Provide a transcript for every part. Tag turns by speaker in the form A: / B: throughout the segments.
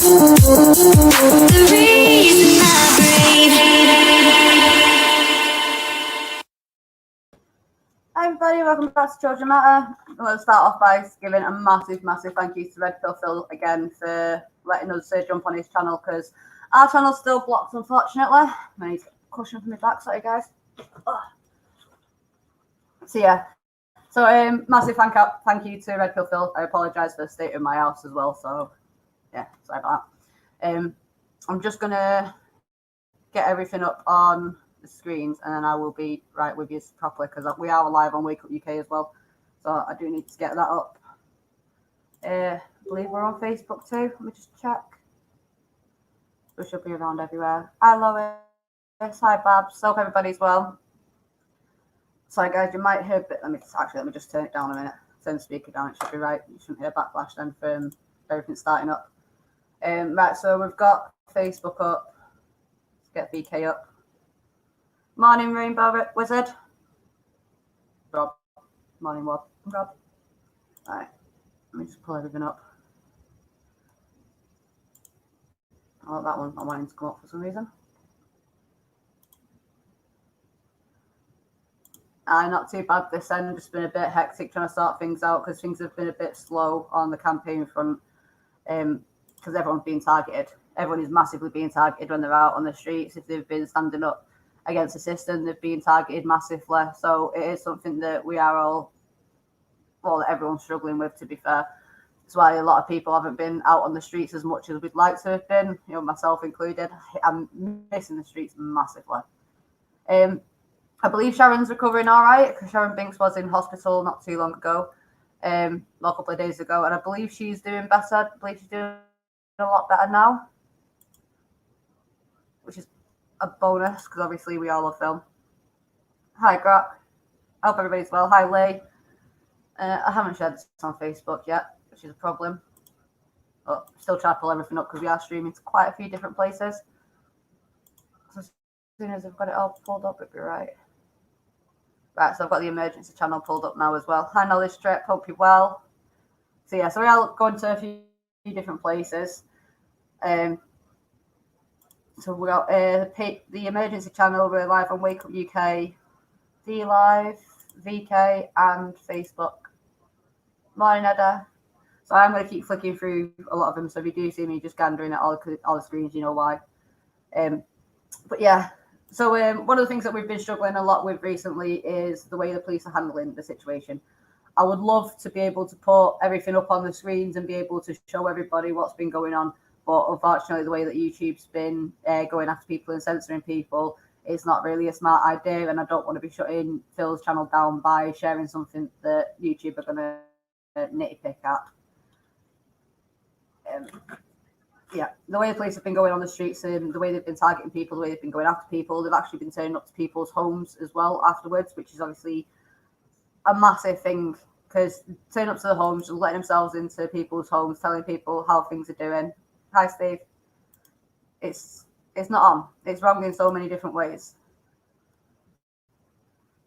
A: Hi everybody, welcome back to Children Matter. I'm going to start off by giving a massive thank you to Red Pill Phil again for letting us jump on his channel, because our channel's still blocked, unfortunately. I need a cushion for my back, sorry guys. So yeah, massive thank you to Red Pill Phil. I apologise for the state of my house as well, so yeah, sorry about that. I'm just going to get everything up on the screens, and then I will be right with you properly, because we are live on Wake Up UK as well, so I do need to get that up. I believe we're on Facebook too. Let me just check. We should be around everywhere. Hi Lois, hi Babs, hope everybody's well. Sorry guys, you might hear, but let me just turn it down a minute. Turn the speaker down, it should be right. You shouldn't hear backlash then from everything starting up. Right, so we've got Facebook up. Let's get VK up. Morning, Rainbow Wizard. Rob. Morning, Rob. Rob. All right. Let me just pull everything up. I like that one. I want him to come up for some reason. Not too bad this end. Just been a bit hectic trying to sort things out, because things have been a bit slow on the campaign front. Because everyone's being targeted. Everyone is massively being targeted when they're out on the streets. If they've been standing up against the system, they've been targeted massively. So it is something that we are all, well, everyone's struggling with, to be fair. That's why a lot of people haven't been out on the streets as much as we'd like to have been, you know, myself included. I'm missing the streets massively. I believe Sharon's recovering all right, because Sharon Binks was in hospital not too long ago, a couple of days ago, and I believe she's doing better. I believe she's doing a lot better now, which is a bonus, because obviously we all love film. Hi, Grok. I hope everybody's well. Hi, Lee. I haven't shared this on Facebook yet, which is a problem. But still trying to pull everything up, because we are streaming to quite a few different places. So as soon as I've got it all pulled up, it'll be right. Right, so I've got the emergency channel pulled up now as well. Hi, Knowledge Strip. Hope you're well. So yeah, so we are going to a few different places. So we got the emergency channel. We're live on Wake Up UK, D Live, VK, and Facebook. Morning, Edda. So I'm going to keep flicking through a lot of them. So if you do see me just gandering at all the screens, you know why. But yeah, so one of the things that we've been struggling a lot with recently is the way the police are handling the situation. I would love to be able to put everything up on the screens and be able to show everybody what's been going on. But unfortunately, the way that YouTube's been going after people and censoring people, it's not really a smart idea. And I don't want to be shutting Phil's channel down by sharing something that YouTube are going to nitty pick at. Yeah, the way the police have been going on the streets and the way they've been targeting people, the way they've been going after people, they've actually been turning up to people's homes as well afterwards, which is obviously a massive thing, because turning up to the homes, letting themselves into people's homes, telling people how things are doing. Hi, Steve. It's not on. It's wrong in so many different ways.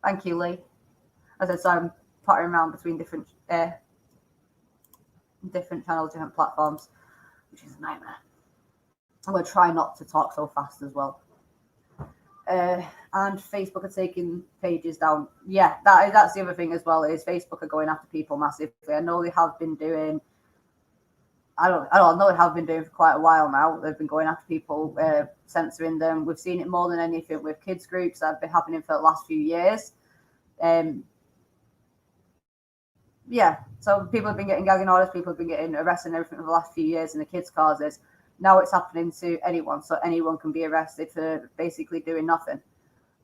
A: Thank you, Lee. As I said, so I'm pottering around between different channels, different platforms, which is a nightmare. I'm going to try not to talk so fast as well. And Facebook are taking pages down. Yeah, that's the other thing as well, is Facebook are going after people massively. I know they have been doing, I know they have been doing for quite a while now. They've been going after people, censoring them. We've seen it more than anything with kids groups that have been happening for the last few years. Yeah, so people have been getting gagging orders, people have been getting arrested and everything for the last few years in the kids' causes. Now it's happening to anyone, so anyone can be arrested for basically doing nothing,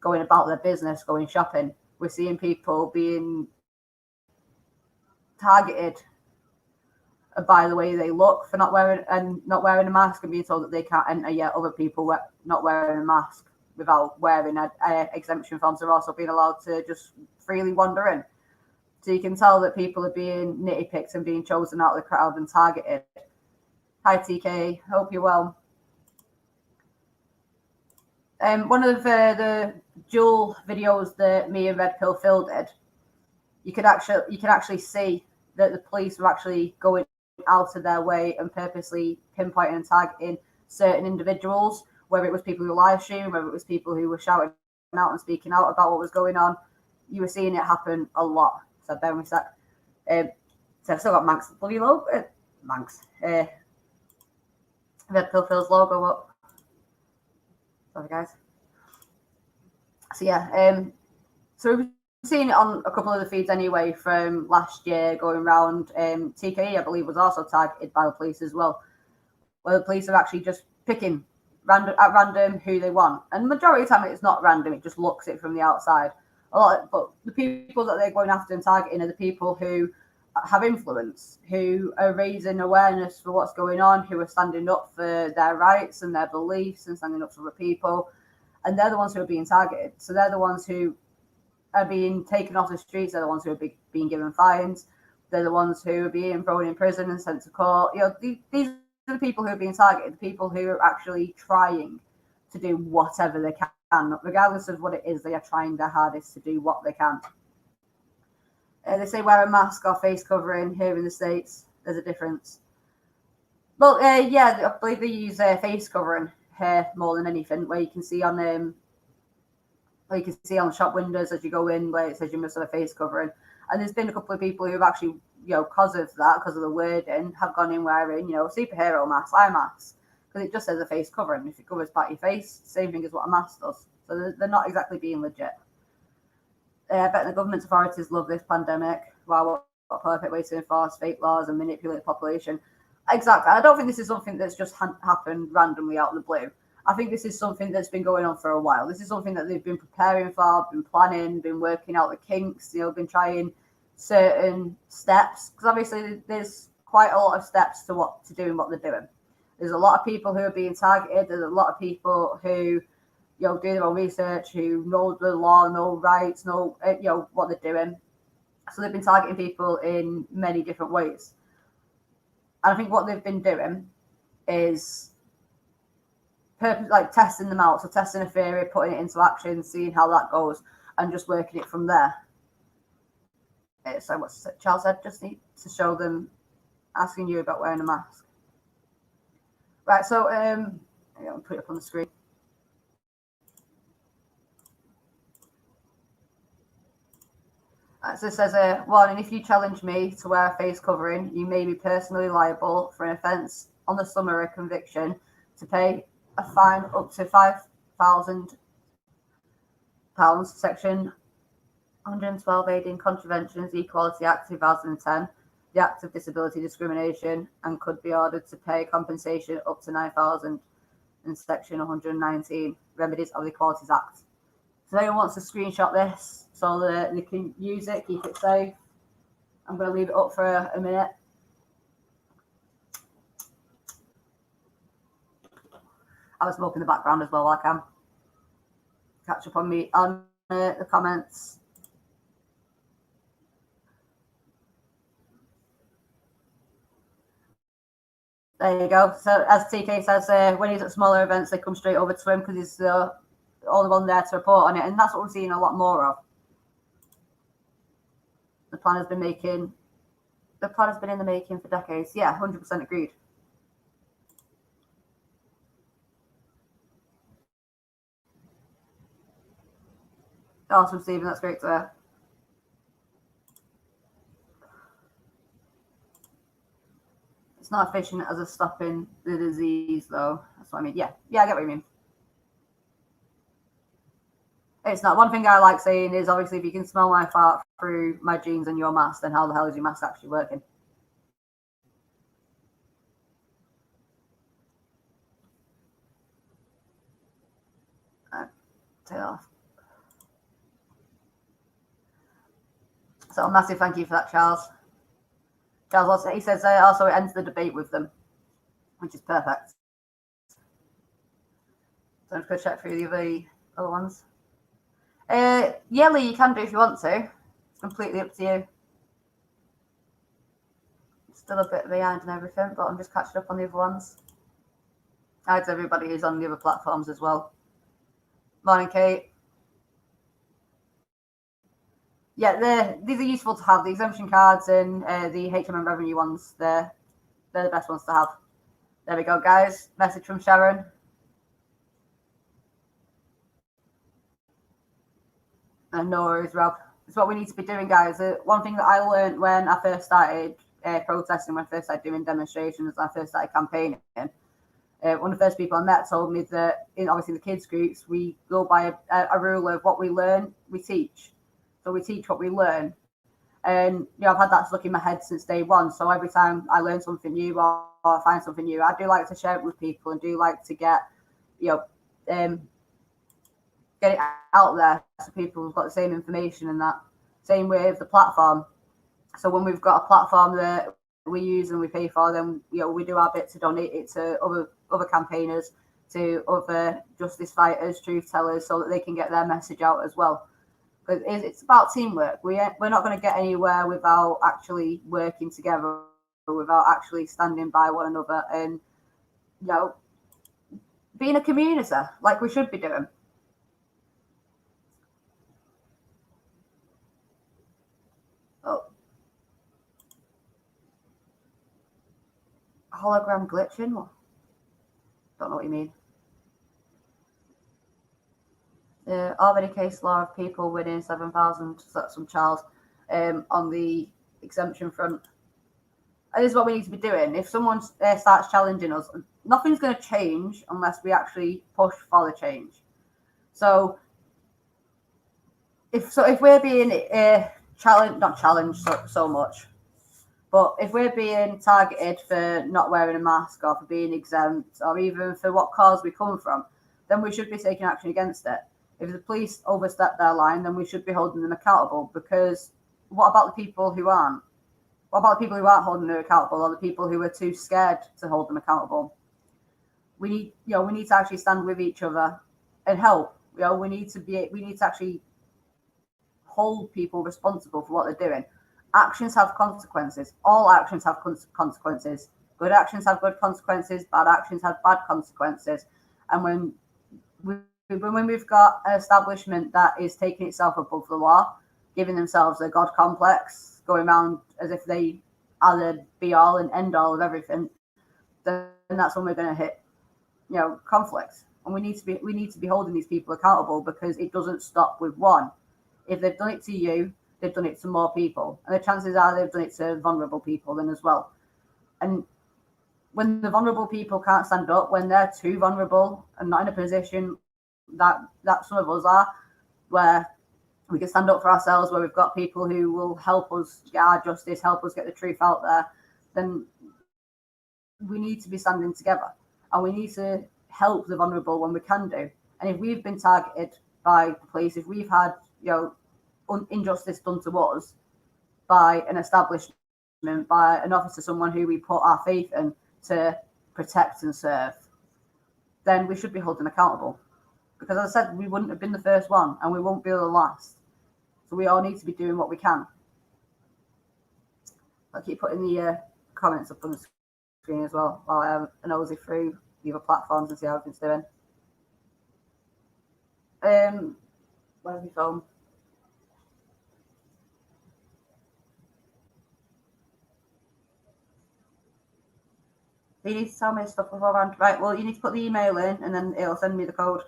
A: going about their business, going shopping. We're seeing people being targeted by the way they look for not wearing a mask, and being told that they can't enter, yet other people not wearing a mask without wearing exemption forms are also being allowed to just freely wander in. So you can tell that people are being nitty-picked and being chosen out of the crowd and targeted. Hi, TK. Hope you're well. One of the dual videos that me and Red Pill Phil did, you could actually see that the police were actually going out of their way and purposely pinpointing and targeting certain individuals, whether it was people who were live streaming, whether it was people who were shouting out and speaking out about what was going on. You were seeing it happen a lot. So bear with me a sec. So I've still got Manx bloody logo. Manx. Red Pill Phil's logo up. Sorry guys. So yeah, so we've seen it on a couple of the feeds anyway from last year going around. TKE, I believe, was also targeted by the police as well, where the police are actually just picking at random who they want. And the majority of the time it's not random, it just looks it from the outside. But the people that they're going after and targeting are the people who have influence, who are raising awareness for what's going on, who are standing up for their rights and their beliefs and standing up for other people. And they're the ones who are being targeted. So they're the ones who are being taken off the streets. They're the ones who are being given fines. They're the ones who are being thrown in prison and sent to court. These are the people who are being targeted, the people who are actually trying to do whatever they can, regardless of what it is. They are trying their hardest to do what they can. They say wear a mask or face covering here in the States. There's a difference. Well, yeah, I believe they use face covering here more than anything, where you can see on shop windows as you go in, where it says you must have a face covering. And there's been a couple of people who've actually, because of the wording, have gone in wearing, superhero masks, eye masks, because it just says a face covering. If it covers part of your face, same thing as what a mask does. So they're not exactly being legit. I bet the government authorities love this pandemic. Wow, what a perfect way to enforce fake laws and manipulate the population. Exactly. I don't think this is something that's just happened randomly out of the blue. I think this is something that's been going on for a while. This is something that they've been preparing for, been planning, been working out the kinks, been trying certain steps. Because obviously there's quite a lot of steps to doing what they're doing. There's a lot of people who are being targeted. There's a lot of people who do their own research, who know the law, know rights, know what they're doing. So they've been targeting people in many different ways. And I think what they've been doing is testing them out. So testing a theory, putting it into action, seeing how that goes, and just working it from there. So what's Charles said, just need to show them, asking you about wearing a mask. Right, so I'll put it up on the screen. So it says, warning, if you challenge me to wear a face covering, you may be personally liable for an offence on the summary conviction to pay a fine up to £5,000, section 112 aiding contraventions, Equality Act 2010, the Act of Disability Discrimination, and could be ordered to pay compensation up to £9,000 in section 119, remedies of the Equalities Act. So if anyone wants to screenshot this so that they can use it, keep it safe, I'm going to leave it up for a minute. I was smoking in the background as well while I can. Catch up on me on the comments. There you go. So as TK says, when he's at smaller events, they come straight over to him because he's the only one there to report on it, and that's what we're seeing a lot more of. The plan has been in the making for decades. Yeah, 100% agreed. Awesome, Stephen. That's great to hear. It's not efficient as a stopping the disease, though. That's what I mean. Yeah, I get what you mean. It's not. One thing I like saying is, obviously, if you can smell my fart through my jeans and your mask, then how the hell is your mask actually working? Take it off. So a massive thank you for that, Charles. Charles also, he says also it ends the debate with them, which is perfect. So I'm just going to check through the other ones. Yeah, Lee, you can do if you want to. It's completely up to you. Still a bit behind and everything, but I'm just catching up on the other ones. Hi to everybody who's on the other platforms as well. Morning, Kate. Yeah, these are useful to have, the exemption cards and the HMM revenue ones. They're they're the best ones to have. There we go, guys. Message from Sharon. And no worries, Rob. It's what we need to be doing, guys. One thing that I learned when I first started protesting, when I first started doing demonstrations, when I first started campaigning, one of the first people I met told me that, obviously, the kids' groups, we go by a rule of what we learn, we teach. So we teach what we learn. And, I've had that stuck in my head since day one. So every time I learn something new or I find something new, I do like to share it with people and do like to get it out there so people have got the same information and that. Same with the platform. So when we've got a platform that we use and we pay for, then we do our bit to donate it to other campaigners, to other justice fighters, truth tellers, so that they can get their message out as well. But it's about teamwork. We're not going to get anywhere without actually working together, without actually standing by one another, and being a community like we should be doing. Oh. Hologram glitching? Don't know what you mean. Already case law of people winning 7,000, so that's some child, on the exemption front. And this is what we need to be doing. If someone starts challenging us, nothing's going to change unless we actually push for the change. So if we're being not challenged so much, but if we're being targeted for not wearing a mask or for being exempt or even for what cause we come from, then we should be taking action against it. If the police overstep their line, then we should be holding them accountable, because what about the people who aren't? What about the people who aren't holding them accountable, or the people who are too scared to hold them accountable? We need to actually stand with each other and help. We need to actually hold people responsible for what they're doing. Actions have consequences. All actions have consequences. Good actions have good consequences. Bad actions have bad consequences. And when we've got an establishment that is taking itself above the law, giving themselves a God complex, going around as if they are the be all and end all of everything, then that's when we're going to hit, conflicts. And we need to be holding these people accountable, because it doesn't stop with one. If they've done it to you, they've done it to more people, and the chances are they've done it to vulnerable people then as well. And when the vulnerable people can't stand up, when they're too vulnerable and not in a position that some of us are, where we can stand up for ourselves, where we've got people who will help us get our justice, help us get the truth out there, then we need to be standing together, and we need to help the vulnerable when we can do. And if we've been targeted by the police, if we've had injustice done to us by an establishment, by an officer, someone who we put our faith in to protect and serve, then we should be holding accountable. Because as I said, we wouldn't have been the first one, and we won't be the last. So we all need to be doing what we can. I'll keep putting the comments up on the screen as well, while I have a nosy through the other platforms and see how everything's doing. Where's my phone? You need to tell me stuff beforehand. Right, well, you need to put the email in, and then it'll send me the code.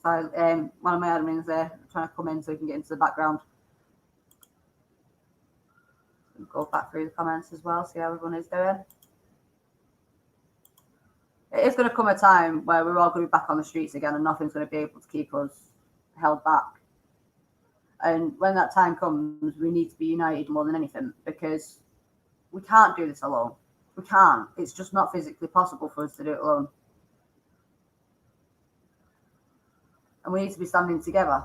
A: So one of my admins there trying to come in so he can get into the background. Go back through the comments as well, see how everyone is doing. It is going to come a time where we're all going to be back on the streets again, and nothing's going to be able to keep us held back. And when that time comes, we need to be united more than anything, because we can't do this alone. We can't. It's just not physically possible for us to do it alone. And we need to be standing together.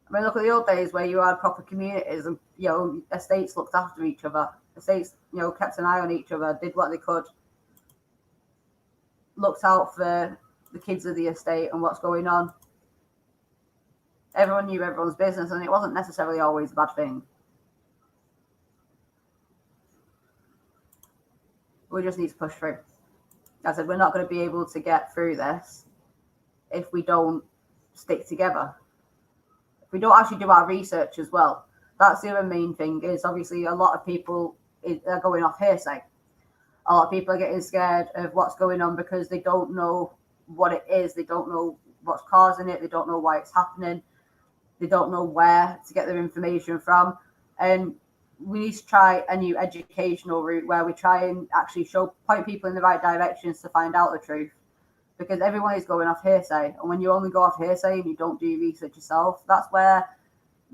A: I mean, look at the old days where you had proper communities, and estates looked after each other. Estates, kept an eye on each other, did what they could, looked out for the kids of the estate and what's going on. Everyone knew everyone's business, and it wasn't necessarily always a bad thing. We just need to push through. I said, we're not going to be able to get through this if we don't stick together. If we don't actually do our research as well. That's the other main thing, is obviously a lot of people are going off hearsay. A lot of people are getting scared of what's going on because they don't know what it is. They don't know what's causing it. They don't know why it's happening. They don't know where to get their information from. And we need to try a new educational route where we try and actually point people in the right directions to find out the truth. Because everyone is going off hearsay. And when you only go off hearsay and you don't do your research yourself, that's where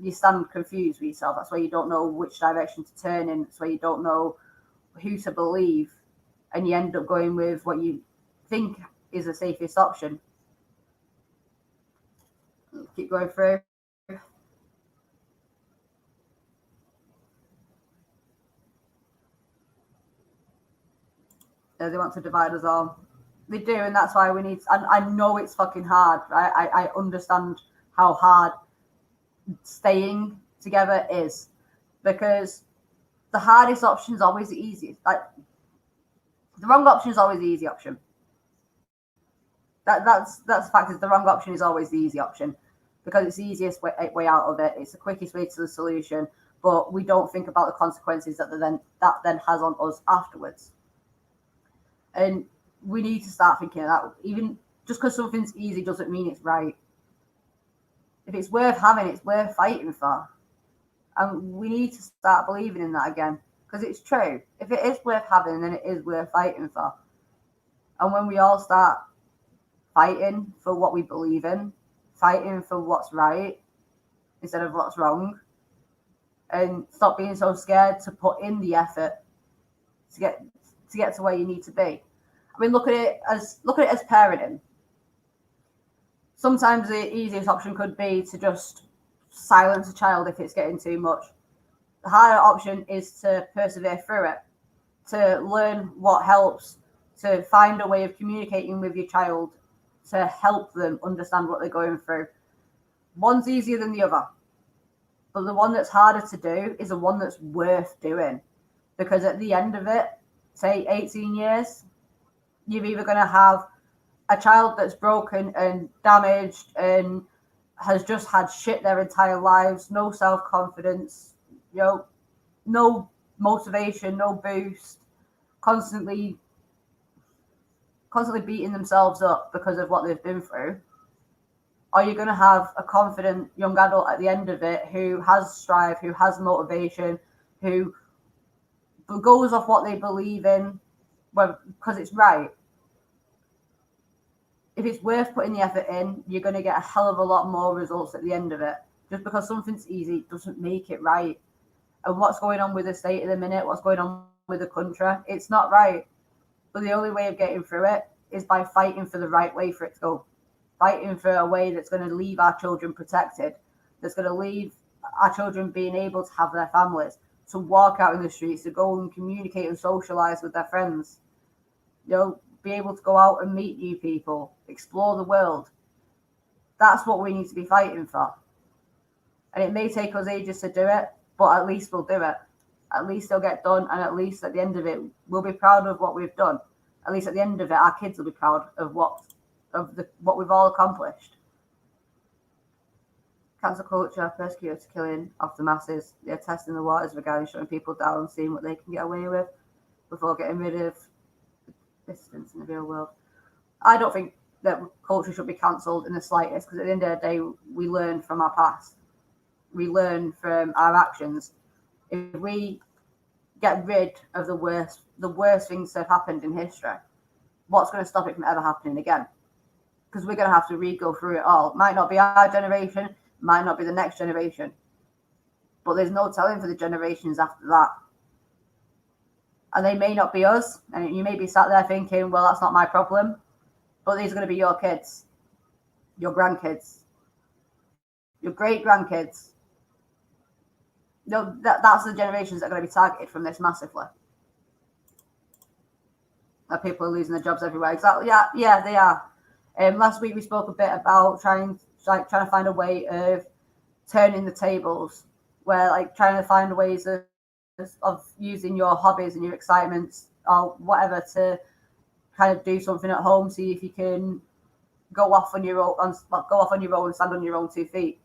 A: you stand confused with yourself. That's where you don't know which direction to turn in. That's where you don't know who to believe. And you end up going with what you think is the safest option. Keep going through. They want to divide us all. They do, and that's why we need. And I know it's fucking hard, right? I understand how hard staying together is, because the hardest option is always the easiest. Like, the wrong option is always the easy option. That's the fact, is the wrong option is always the easy option, because it's the easiest way out of it. It's the quickest way to the solution, but we don't think about the consequences that then has on us afterwards. And we need to start thinking of that. Even just because something's easy doesn't mean it's right. If it's worth having, it's worth fighting for. And we need to start believing in that again, because it's true. If it is worth having, then it is worth fighting for. And when we all start fighting for what we believe in, fighting for what's right instead of what's wrong, and stop being so scared to put in the effort to get to where you need to be. I mean, look at it as parenting. Sometimes the easiest option could be to just silence a child if it's getting too much. The harder option is to persevere through it, to learn what helps, to find a way of communicating with your child to help them understand what they're going through. One's easier than the other, but the one that's harder to do is the one that's worth doing, because at the end of it, say 18 years, you're either going to have a child that's broken and damaged and has just had shit their entire lives, no self-confidence, no motivation, no boost, constantly beating themselves up because of what they've been through. Or you're going to have a confident young adult at the end of it who has strive, who has motivation, who goes off what they believe in, because it's right. If it's worth putting the effort in, you're going to get a hell of a lot more results at the end of it. Just because something's easy doesn't make it right. And what's going on with the state at the minute, what's going on with the country, it's not right. But the only way of getting through it is by fighting for the right way for it to go. Fighting for a way that's going to leave our children protected, that's going to leave our children being able to have their families, to walk out in the streets, to go and communicate and socialize with their friends, be able to go out and meet new people, explore the world. That's what we need to be fighting for. And it may take us ages to do it, but at least we'll do it. At least it'll get done, and at least at the end of it, we'll be proud of what we've done. At least at the end of it, our kids will be proud of what we've all accomplished. Cancel culture, persecuted killing of the masses. They're testing the waters regarding shutting people down, seeing what they can get away with before getting rid of dissidents in the real world. I don't think that culture should be cancelled in the slightest, because at the end of the day, we learn from our past. We learn from our actions. If we get rid of the worst things that have happened in history, what's going to stop it from ever happening again? Because we're going to have to re-go through it all. It might not be our generation, might not be the next generation, but there's no telling for the generations after that. And they may not be us, and you may be sat there thinking, well, that's not my problem, but these are going to be your kids, your grandkids, your great-grandkids. That's the generations that are going to be targeted from this massively. That people are losing their jobs everywhere. Exactly. Yeah, they are. Last week we spoke a bit about trying to find a way of turning the tables, where trying to find ways of using your hobbies and your excitements or whatever to kind of do something at home, see if you can go off on your own, and stand on your own 2 feet.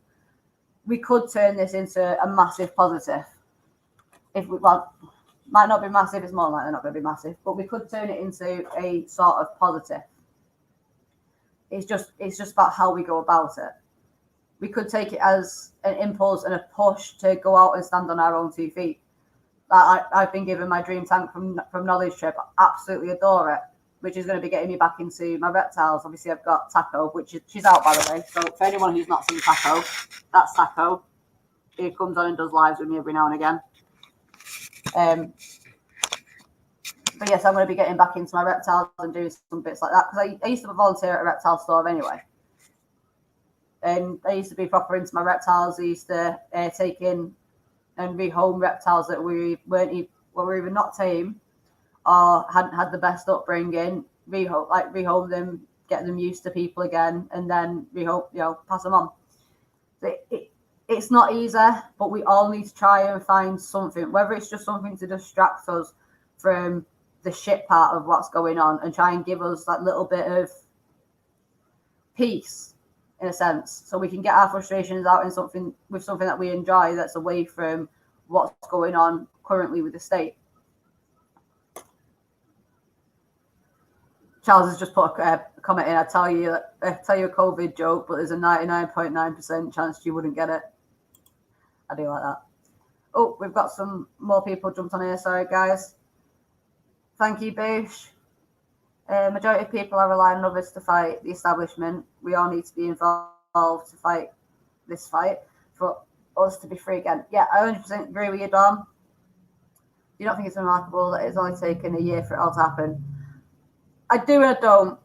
A: We could turn this into a massive positive. If we, well, might not be massive, it's more likely not going to be massive, but we could turn it into a sort of positive. It's just about how we go about it. We could take it as an impulse and a push to go out and stand on our own 2 feet. I've been given my dream tank from Knowledge Trip. I absolutely adore it, which is going to be getting me back into my reptiles. Obviously, I've got Taco, she's out, by the way. So for anyone who's not seen Taco, that's Taco. He comes on and does lives with me every now and again. But yes, I'm going to be getting back into my reptiles and doing some bits like that, because I used to volunteer at a reptile store anyway. And I used to be proper into my reptiles. I used to take in and rehome reptiles that were either not tame or hadn't had the best upbringing. Rehome them, get them used to people again, and then pass them on. It's not easy, but we all need to try and find something, whether it's just something to distract us from the shit part of what's going on and try and give us that little bit of peace, in a sense, so we can get our frustrations out in something that we enjoy, that's away from what's going on currently with the state. Charles has just put a comment in. I tell you a COVID joke, but there's a 99.9% chance you wouldn't get it. I do like that. Oh, we've got some more people jumped on here. Sorry, guys. Thank you, Boosh. Majority of people are relying on others to fight the establishment. We all need to be involved to fight this fight for us to be free again. Yeah, I 100% agree with you, Dom. You don't think it's remarkable that it's only taken a year for it all to happen? I do and I don't.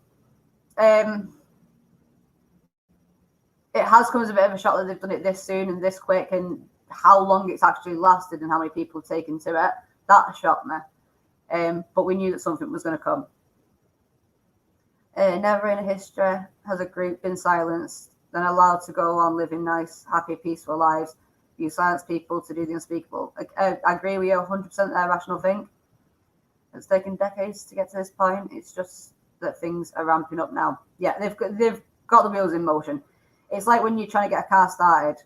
A: It has come as a bit of a shock that they've done it this soon and this quick, and how long it's actually lasted and how many people have taken to it. That shocked me. But we knew that something was going to come. Never in history has a group been silenced, then allowed to go on living nice, happy, peaceful lives. You silence people to do the unspeakable. I agree with you 100% there, Rational Think. It's taken decades to get to this point. It's just that things are ramping up now. Yeah, they've got the wheels in motion. It's like when you're trying to get a car started.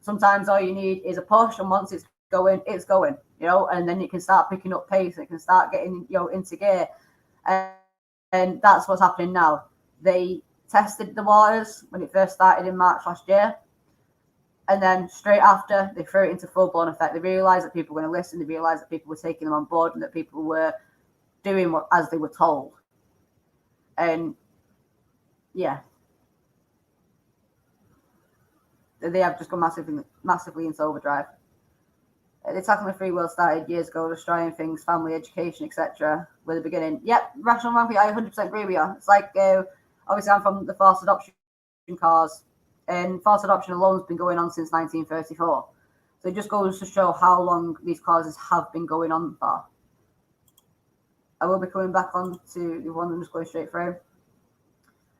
A: Sometimes all you need is a push, and once it's going, and then you can start picking up pace. It can start getting, into gear. And that's what's happening now. They tested the waters when it first started in March last year. And then straight after, they threw it into full-blown effect. They realised that people were going to listen. They realised that people were taking them on board and that people were doing as they were told. And, yeah. They have just gone massively into overdrive. The attack on the free world started years ago, destroying things, family, education, etc. With the beginning. Yep, Rational Monkey, I 100% agree with you. It's like, obviously, I'm from the forced adoption cause, and forced adoption alone has been going on since 1934. So it just goes to show how long these causes have been going on for. I will be coming back on to the one I'm just going straight through.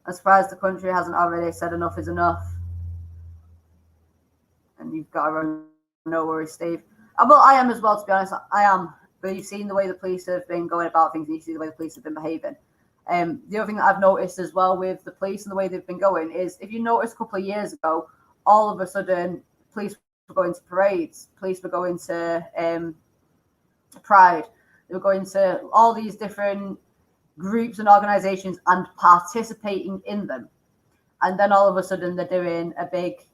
A: I'm surprised the country hasn't already said enough is enough. And you've got to run, no worries, Steve. Well, I am as well, to be honest. I am. But you've seen the way the police have been going about things, and you see the way the police have been behaving. The other thing that I've noticed as well with the police and the way they've been going is, if you notice a couple of years ago, all of a sudden, police were going to parades. Police were going to Pride. They were going to all these different groups and organisations and participating in them. And then all of a sudden, they're doing a big,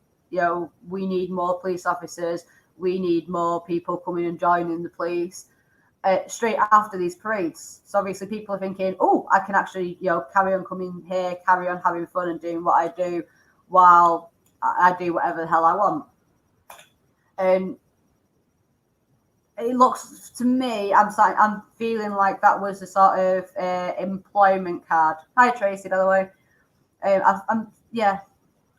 A: we need more police officers. We need more people coming and joining the police straight after these parades. So obviously people are thinking, oh, I can actually, carry on coming here, carry on having fun and doing what I do while I do whatever the hell I want. And it looks to me, I'm feeling like that was a sort of employment card. Hi, Tracy, by the way.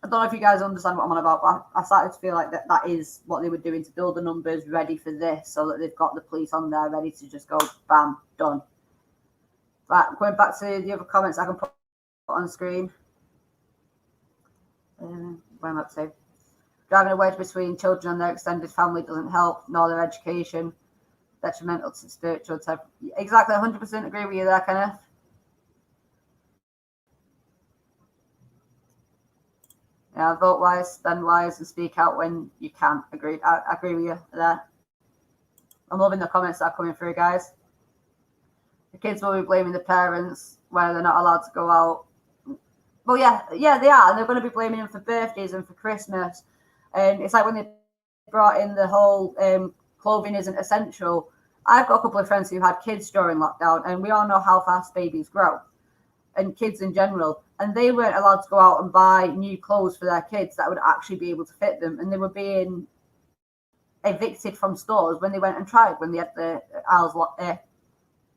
A: I don't know if you guys understand what I'm on about, but I started to feel like that is what they were doing to build the numbers ready for this, so that they've got the police on there ready to just go, bam, done. Right, going back to the other comments I can put on screen. Where am I up to? Driving a wedge between children and their extended family doesn't help, nor their education. Detrimental to spiritual. Exactly, 100% agree with you there, Kenneth. Yeah, vote wise, spend wise, and speak out when you can. Agreed. I agree with you there. I'm loving the comments that are coming through, guys. The kids will be blaming the parents where they're not allowed to go out. Well, yeah, they are, and they're going to be blaming them for birthdays and for Christmas. And it's like when they brought in the whole clothing isn't essential. I've got a couple of friends who had kids during lockdown, and we all know how fast babies grow, and kids in general. And they weren't allowed to go out and buy new clothes for their kids that would actually be able to fit them, and they were being evicted from stores when they went and tried, when they had the aisles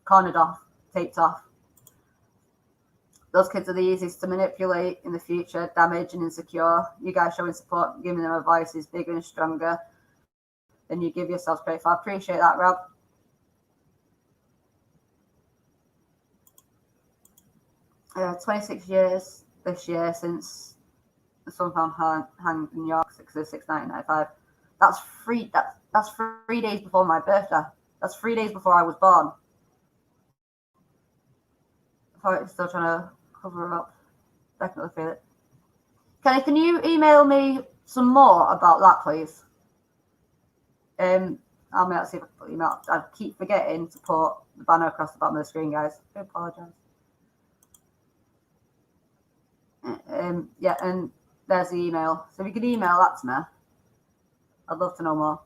A: cornered off, taped off. Those kids are the easiest to manipulate in the future, damage and insecure. You guys showing support, giving them advice is bigger and stronger than you give yourselves credit for. I appreciate that, Rob. Yeah, 26 years this year since the son found hanged in New York, 6/6/1995. That's three. That's 3 days before my birthday. That's 3 days before I was born. I thought it was still trying to cover up. Definitely feel it. Kenny, can you email me some more about that, please? I'll make see if I can put email. I keep forgetting to put the banner across the bottom of the screen, guys. I apologise. Yeah, and there's the email. So if you could email that to me, I'd love to know more.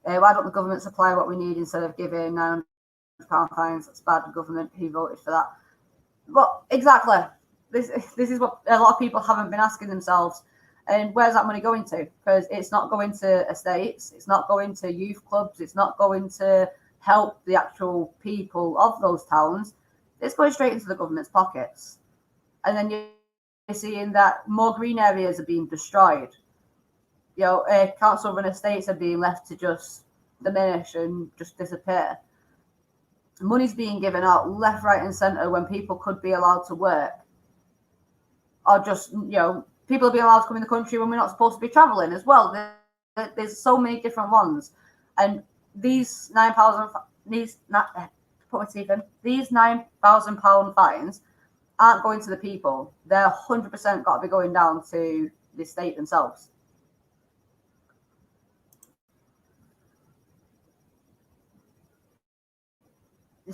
A: Why don't the government supply what we need instead of giving £900 fines? That's bad. The government who voted for that. But exactly, this is what a lot of people haven't been asking themselves. And where's that money going to? Because it's not going to estates, it's not going to youth clubs, it's not going to help the actual people of those towns. It's going straight into the government's pockets. And then you're seeing that more green areas are being destroyed. You know, council-run estates are being left to just diminish and just disappear. Money's being given out left, right, and centre when people could be allowed to work, or just, you know, people are being allowed to come in the country when we're not supposed to be travelling as well. There's so many different ones, and these £9,000 fines aren't going to the people. They're 100% got to be going down to the state themselves.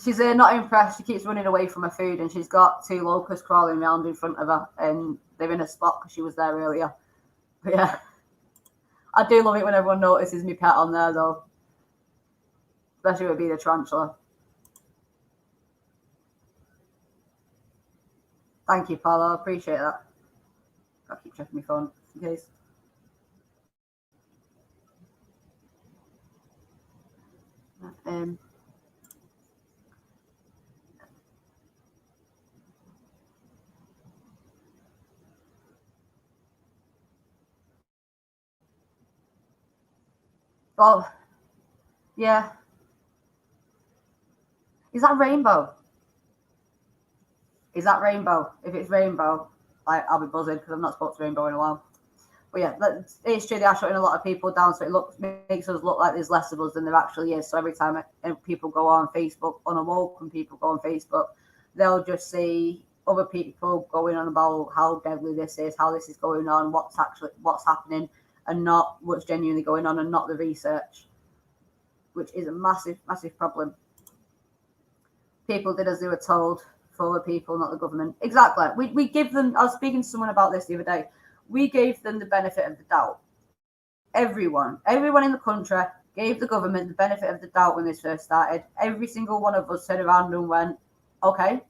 A: She's not impressed. She keeps running away from her food, and she's got 2 locusts crawling around in front of her, and they're in a spot because she was there earlier. But yeah, I do love it when everyone notices me pet on there, though. Especially with it being a tarantula. Thank you, Paolo. I appreciate that. I'll keep checking my phone in case. Well, yeah. Is that rainbow? Is that rainbow? If it's rainbow, I'll be buzzing because I've not spoken to rainbow in a while. But yeah, it's true. They are shutting a lot of people down, so it makes us look like there's less of us than there actually is. So every time people go on Facebook, unawoke, and people go on Facebook, they'll just see other people going on about how deadly this is, how this is going on, what's happening, and not what's genuinely going on, and not the research, which is a massive, massive problem. People did as they were told. For the people, not the government. Exactly. We give them. I was speaking to someone about this the other day. We gave them the benefit of the doubt. Everyone in the country gave the government the benefit of the doubt when this first started. Every single one of us turned around and went, "Okay,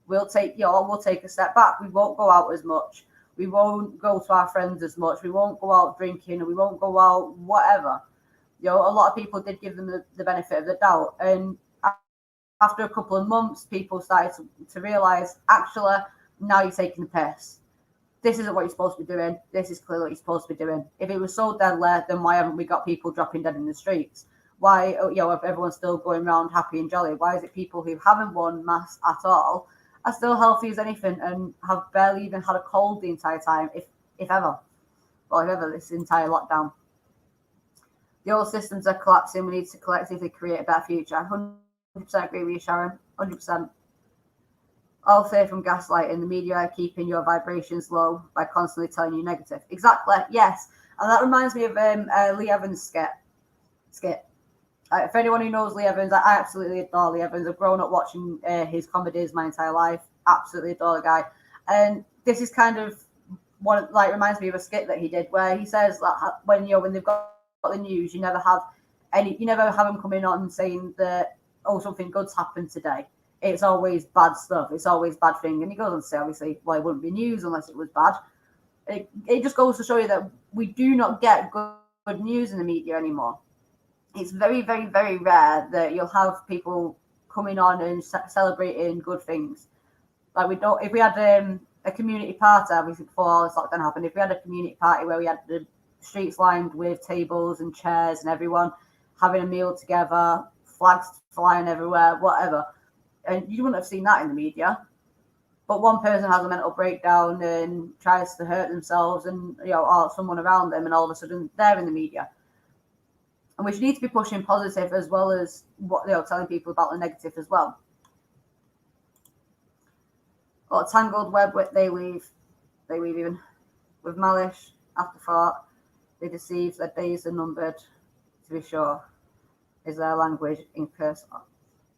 A: we'll take a step back. We won't go out as much. We won't go to our friends as much. We won't go out drinking, or we won't go out whatever." You know, a lot of people did give them the benefit of the doubt, and after a couple of months, people started to realise, actually, now you're taking the piss. This isn't what you're supposed to be doing. This is clearly what you're supposed to be doing. If it was so deadly, then why haven't we got people dropping dead in the streets? Why, if everyone's still going around happy and jolly, why is it people who haven't worn masks at all are still healthy as anything and have barely even had a cold the entire time, if ever? Well, if ever, this entire lockdown. The old systems are collapsing. We need to collectively create a better future. 100% agree with you, Sharon. 100%. All safe from gaslighting. The media are keeping your vibrations low by constantly telling you negative. Exactly. Yes. And that reminds me of Lee Evans' skit. For anyone who knows Lee Evans, I absolutely adore Lee Evans. I've grown up watching his comedies my entire life. Absolutely adore the guy. And this is kind of one, like, reminds me of a skit that he did where he says that when they've got the news, you never have them coming on saying that, oh, something good's happened today. It's always bad stuff. It's always bad thing. And he goes on to say, obviously, well, it wouldn't be news unless it was bad. It just goes to show you that we do not get good news in the media anymore. It's very, very, very rare that you'll have people coming on and celebrating good things. Like, we don't, if we had a community party, obviously before all this lockdown happened, if we had a community party where we had the streets lined with tables and chairs and everyone having a meal together, flags flying everywhere, whatever, and you wouldn't have seen that in the media. But one person has a mental breakdown and tries to hurt themselves, and or someone around them, and all of a sudden they're in the media. And we should need to be pushing positive as well as telling people about the negative as well. Or a tangled web they weave even with malice, afterthought. They deceive, their days are numbered. To be sure, is their language in curse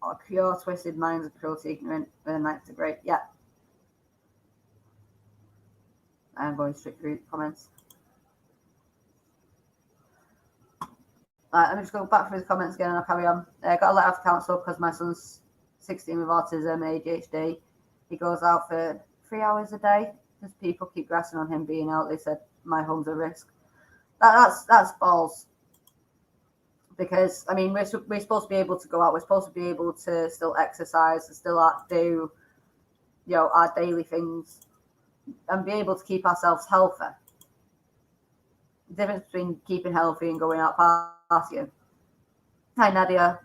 A: or pure twisted minds of cruelty, ignorant with a knife to great. Yeah. I'm going straight through comments. Let me just go back through the comments again and I'll carry on. Got a letter off council because my son's 16 with autism and ADHD. He goes out for 3 hours a day because people keep grassing on him being out. They said my home's a risk. That's balls. Because I mean we're supposed to be able to go out. We're supposed to be able to still exercise and still do our daily things and be able to keep ourselves healthy. The difference between keeping healthy and going out partying. Hi Nadia.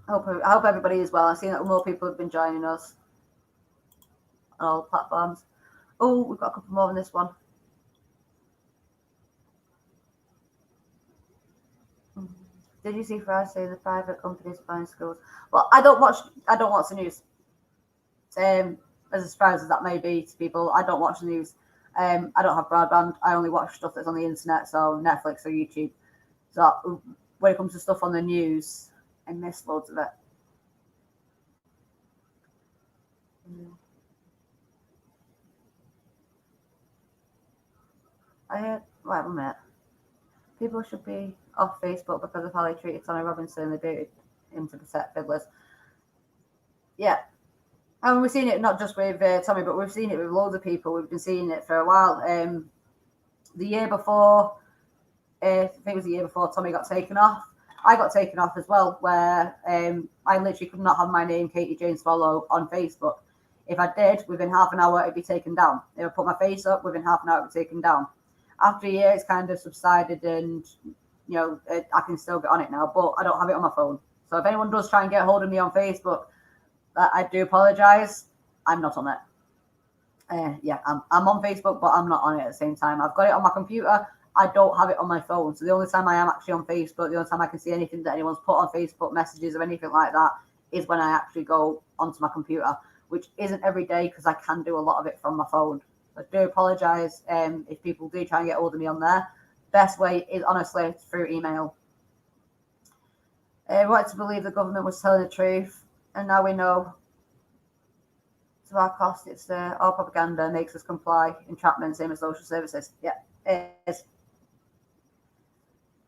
A: I hope everybody is well. I've seen that more people have been joining us on all the platforms. Oh, we've got a couple more than this one. Did you see Friday the private companies buying schools? Well, I don't watch the news. As surprised as that may be to people, I don't watch the news. I don't have broadband. I only watch stuff that's on the internet, so Netflix or YouTube. So when it comes to stuff on the news, I miss loads of it. Wait a minute. People should be off Facebook because of how they treated Tommy Robinson. They baited him to protect fiddlers. Yeah. And we've seen it not just with Tommy, but we've seen it with loads of people. We've been seeing it for a while. The year before, I think it was the year before Tommy got taken off, I got taken off as well, where I literally could not have my name, Katie Jane Swallow, on Facebook. If I did, within half an hour, it'd be taken down. If I put my face up, within half an hour, it'd be taken down. After a year, it's kind of subsided and, I can still get on it now, but I don't have it on my phone. So if anyone does try and get hold of me on Facebook, I do apologise. I'm not on it. I'm on Facebook, but I'm not on it at the same time. I've got it on my computer. I don't have it on my phone. So the only time I am actually on Facebook, the only time I can see anything that anyone's put on Facebook messages or anything like that is when I actually go onto my computer, which isn't every day because I can do a lot of it from my phone. I do apologise if people do try and get hold of me on there. Best way is honestly through email. We wanted to believe the government was telling the truth, and now we know to our cost it's all propaganda, makes us comply, entrapment, same as social services. Yeah, it is.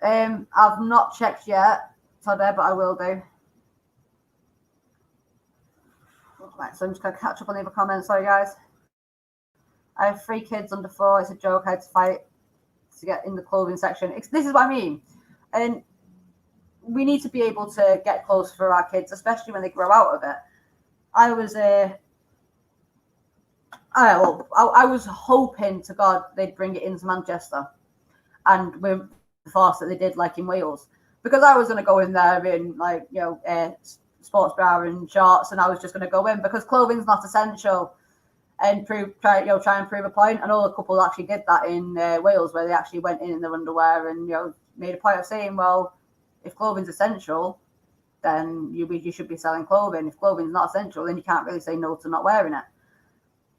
A: I've not checked yet, Todd, but I will do. Right, so I'm just going to catch up on the other comments. Sorry, guys. I have 3 kids under 4. It's a joke. I had to fight to get in the clothing section. This is what I mean. And we need to be able to get clothes for our kids, especially when they grow out of it. I was hoping to God they'd bring it into Manchester, and with the force that they did, like in Wales, because I was going to go in there in sports bra and shorts, and I was just going to go in because clothing's not essential, and try and prove a point. I know a couple actually did that in Wales, where they actually went in their underwear and made a point of saying, well, if clothing's essential, then you should be selling clothing. If clothing's not essential, then you can't really say no to not wearing it.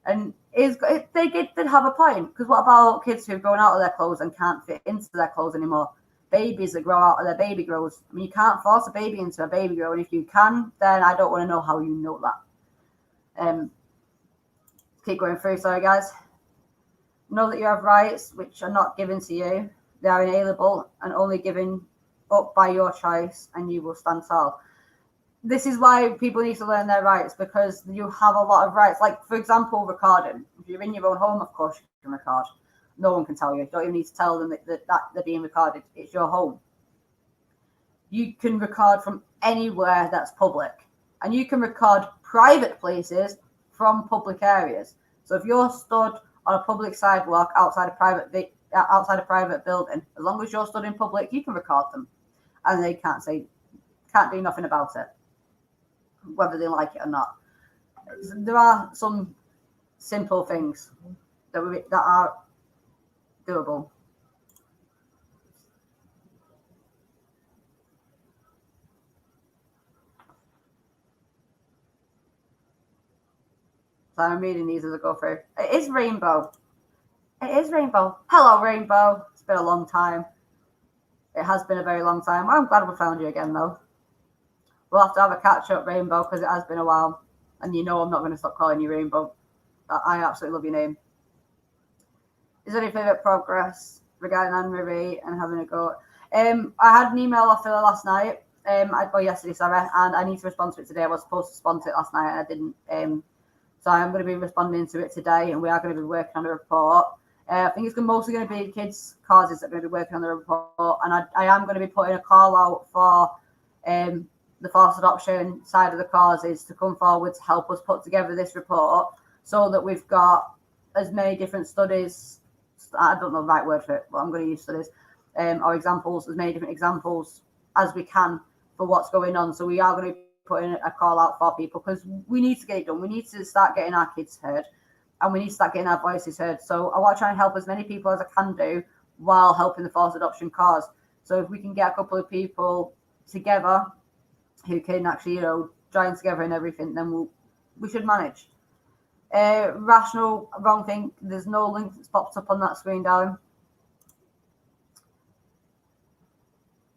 A: And they did have a point, because what about kids who've grown out of their clothes and can't fit into their clothes anymore? Babies that grow out of their baby grows. I mean, you can't force a baby into a baby grow, and if you can, then I don't want to know how you know that. Keep going through. Sorry, guys. Know that you have rights which are not given to you. They are inalienable and only given up by your choice, and you will stand tall. This is why people need to learn their rights, because you have a lot of rights. Like, for example, recording. If you're in your own home, of course, you can record. No one can tell you. You don't even need to tell them that they're being recorded. It's your home. You can record from anywhere that's public. And you can record private places from public areas. So if you're stood on a public sidewalk outside a private building, as long as you're stood in public, you can record them. And they can't do nothing about it, whether they like it or not. There are some simple things that are doable. So I'm reading these as I go through. It is Rainbow. Hello, Rainbow. It's been a long time. It has been a very long time. Well, I'm glad we found you again, though. We'll have to have a catch-up, Rainbow, because it has been a while. And you know I'm not going to stop calling you Rainbow. I absolutely love your name. Is there any favourite progress regarding Anne-Marie and having a go? I had an email off her last night. Yesterday, sorry, and I need to respond to it today. I was supposed to respond to it last night, and I didn't. So I'm going to be responding to it today, and we are going to be working on a report. I think it's mostly going to be kids' causes that are going to be working on the report, and I am going to be putting a call out for the forced adoption side of the causes to come forward to help us put together this report, so that we've got as many different studies. I don't know the right word for it, but I'm going to use studies or examples, as many different examples as we can for what's going on. So we are going to be putting a call out for people, because we need to get it done. We need to start getting our kids heard, and we need to start getting our voices heard. So I want to try and help as many people as I can do while helping the forced adoption cause. So if we can get a couple of people together who can actually, join together and everything, then we should manage. Rational wrong thing. There's no link that's popped up on that screen, darling.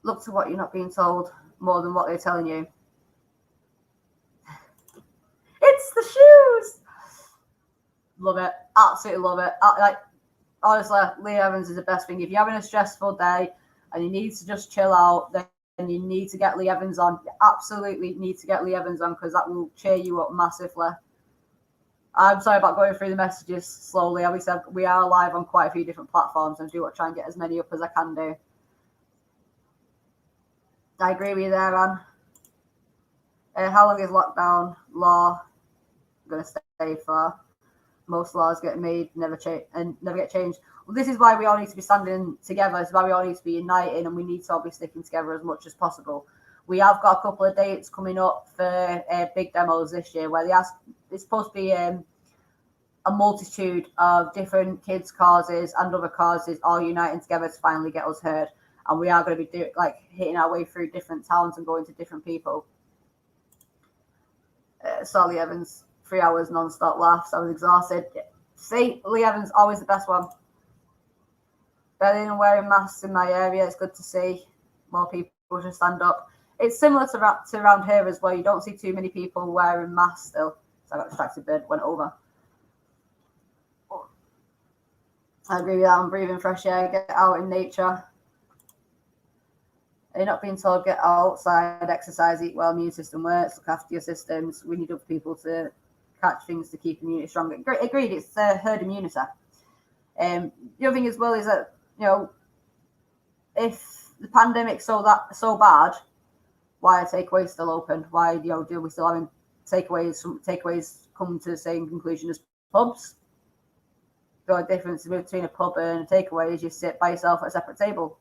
A: Look to what you're not being told more than what they're telling you. It's the shoes. Love it. Absolutely love it. Honestly, Lee Evans is the best thing. If you're having a stressful day and you need to just chill out, then you need to get Lee Evans on. You absolutely need to get Lee Evans on, because that will cheer you up massively. I'm sorry about going through the messages slowly. Obviously, we are live on quite a few different platforms, and I do want to try and get as many up as I can do. I agree with you there, Anne. How long is lockdown law going to stay for? Most laws get made, never get changed. Well, this is why we all need to be standing together. This is why we all need to be uniting, and we need to all be sticking together as much as possible. We have got a couple of dates coming up for big demos this year, where it's supposed to be a multitude of different kids' causes and other causes all uniting together to finally get us heard. And we are going to be hitting our way through different towns and going to different people. Lee Evans, 3 hours non-stop laughs. I was exhausted. See, Lee Evans, always the best one. Better than wearing masks in my area. It's good to see more people to stand up. It's similar to around here as well. You don't see too many people wearing masks still. So I got distracted, bird went over. I agree with that. I'm breathing fresh air, get out in nature. You're not being told get outside, exercise, eat well, immune system works, look after your systems. We need other people to catch things to keep immunity stronger. Agreed, it's herd immunity. The other thing as well is that, if the pandemic's so bad, why are takeaways still open? Why do we still having takeaways? Some takeaways come to the same conclusion as pubs. The difference between a pub and a takeaway is you sit by yourself at a separate table.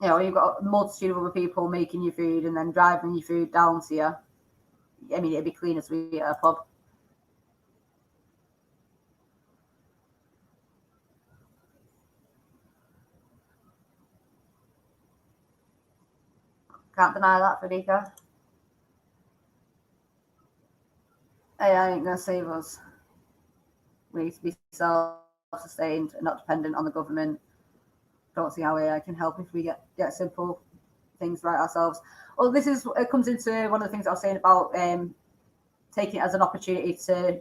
A: You've got a multitude of other people making your food and then driving your food down to you. I mean, it'd be cleaner to be at a pub. Can't deny that, Federica. AI ain't gonna save us. We need to be self-sustained and not dependent on the government. Don't see how AI can help if we get simple things right ourselves. Well, it comes into one of the things I was saying about taking it as an opportunity to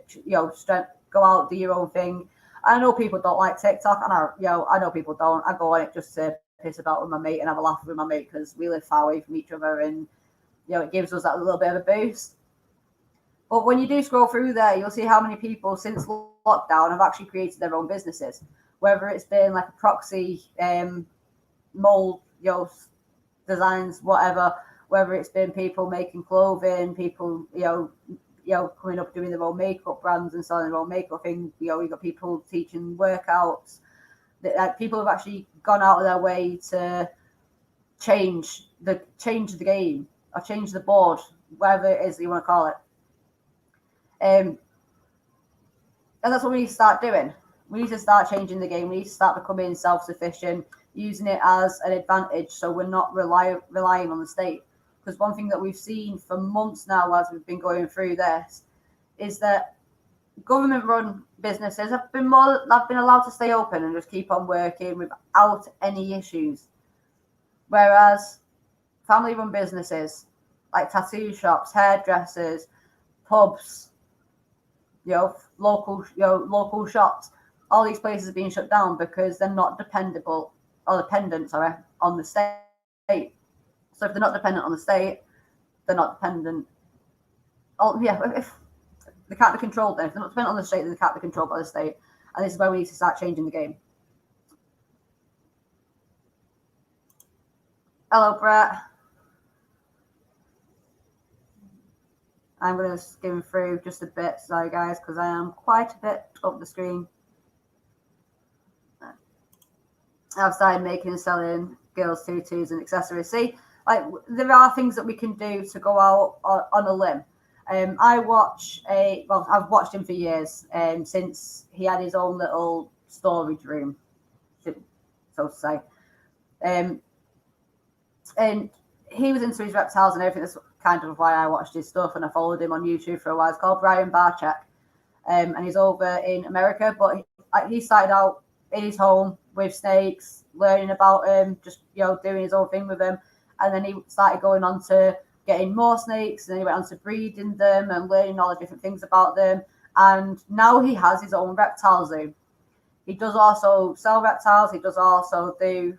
A: go out, do your own thing. I know people don't like TikTok, and I know people don't. I go on it just to piss about with my mate and have a laugh with my mate because we live far away from each other, and it gives us that little bit of a boost. But when you do scroll through there, you'll see how many people since lockdown have actually created their own businesses, whether it's been like a proxy mold, designs, whatever, whether it's been people making clothing, people, coming up doing their own makeup brands and selling their own makeup thing. You've got people teaching workouts. People have actually gone out of their way to change the game or change the board, whatever it is that you want to call it. And that's what we need to start doing. We need to start changing the game. We need to start becoming self-sufficient, using it as an advantage so we're not relying on the state. Because one thing that we've seen for months now as we've been going through this is that government-run businesses have been allowed to stay open and just keep on working without any issues. Whereas family-run businesses like tattoo shops, hairdressers, pubs, local shops, all these places are being shut down because they're not dependent on the state. So if they're not dependent on the state, they're not dependent. If they can't be controlled, then if they're not dependent on the state, then they can't be controlled by the state. And this is where we need to start changing the game. Hello, Brett. I'm going to skim through just a bit, sorry guys, because I am quite a bit up the screen. I've started making and selling girls' tutus and accessories. See, there are things that we can do to go out on a limb. I've watched him for years, since he had his own little storage room, so to say. And he was into his reptiles and everything. That's kind of why I watched his stuff and I followed him on YouTube for a while. It's called Brian Barczyk, and he's over in America. But he started out in his home with snakes, learning about them, just doing his own thing with them, and then he started going on to getting more snakes, and then he went on to breeding them and learning all the different things about them. And now he has his own reptile zoo. He does also sell reptiles. He does also do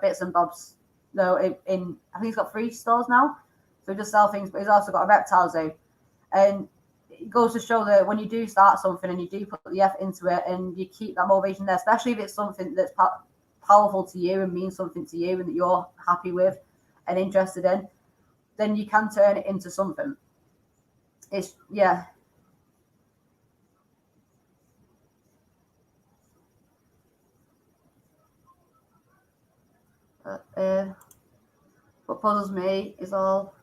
A: bits and bobs. No, I think he's got 3 stores now, so he does sell things, but he's also got a reptile zoo. And it goes to show that when you do start something and you do put the effort into it and you keep that motivation there, especially if it's something that's powerful to you and means something to you and that you're happy with and interested in, then you can turn it into something. It's what puzzles me is all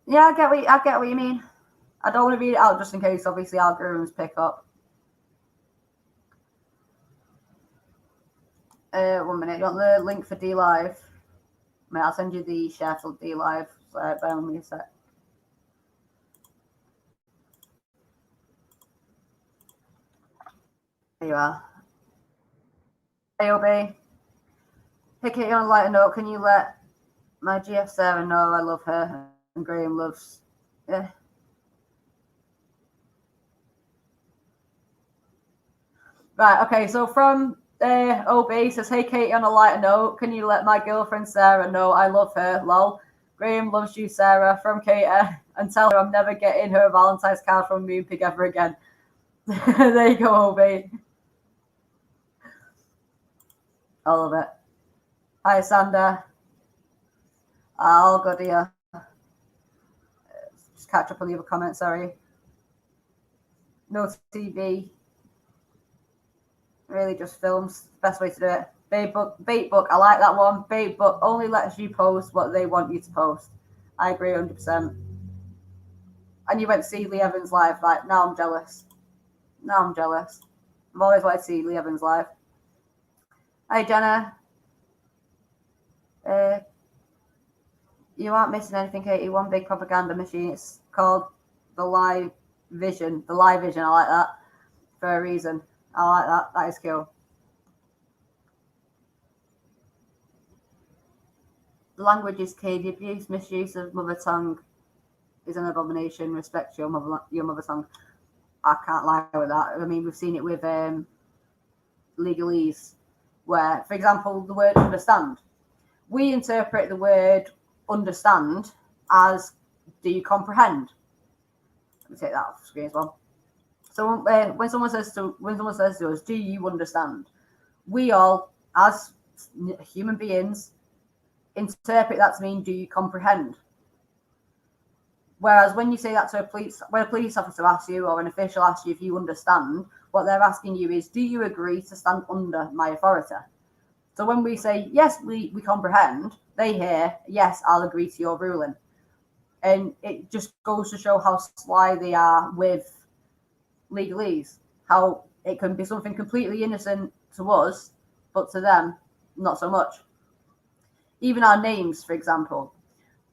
A: I get what you mean. I don't want to read it out just in case obviously algorithms pick up. 1 minute. You want the link for DLive? I'll send you the share for DLive. So bear with me a sec. There you are. AOB. Hey, Katie, on a lighter note, can you let my GF Sarah know I love her and Graham loves... Yeah. Right, okay, so from OB says, hey, Katie, on a lighter note, can you let my girlfriend Sarah know I love her? Lol. Graham loves you, Sarah, from Katie, and tell her I'm never getting her a Valentine's card from Moonpig ever again. There you go, OB. All of it. Hi, Sander. All good here. Just catch up on the other comments, sorry. No TV. Really just films. Best way to do it. Baitbook. I like that one. Baitbook only lets you post what they want you to post. I agree 100%. And you went to see Lee Evans live. Like, now I'm jealous. I've always wanted to see Lee Evans live. Hey, Jenna. You aren't missing anything, Katie. One big propaganda machine. It's called the Live Vision. The Live Vision. I like that for a reason. I like that. That is cool. The language is key. The abuse, misuse of mother tongue is an abomination. Respect your mother tongue. I can't lie with that. I mean, we've seen it with legalese, where, for example, the word understand. We interpret the word understand as do you comprehend? Let me take that off the screen as well. So when someone says to us, do you understand? We all, as human beings, interpret that to mean do you comprehend? Whereas when you say that to when a police officer asks you or an official asks you if you understand, what they're asking you is, do you agree to stand under my authority? So when we say, yes, we comprehend, they hear, yes, I'll agree to your ruling. And it just goes to show how sly they are with legalese, how it can be something completely innocent to us, but to them, not so much. Even our names, for example.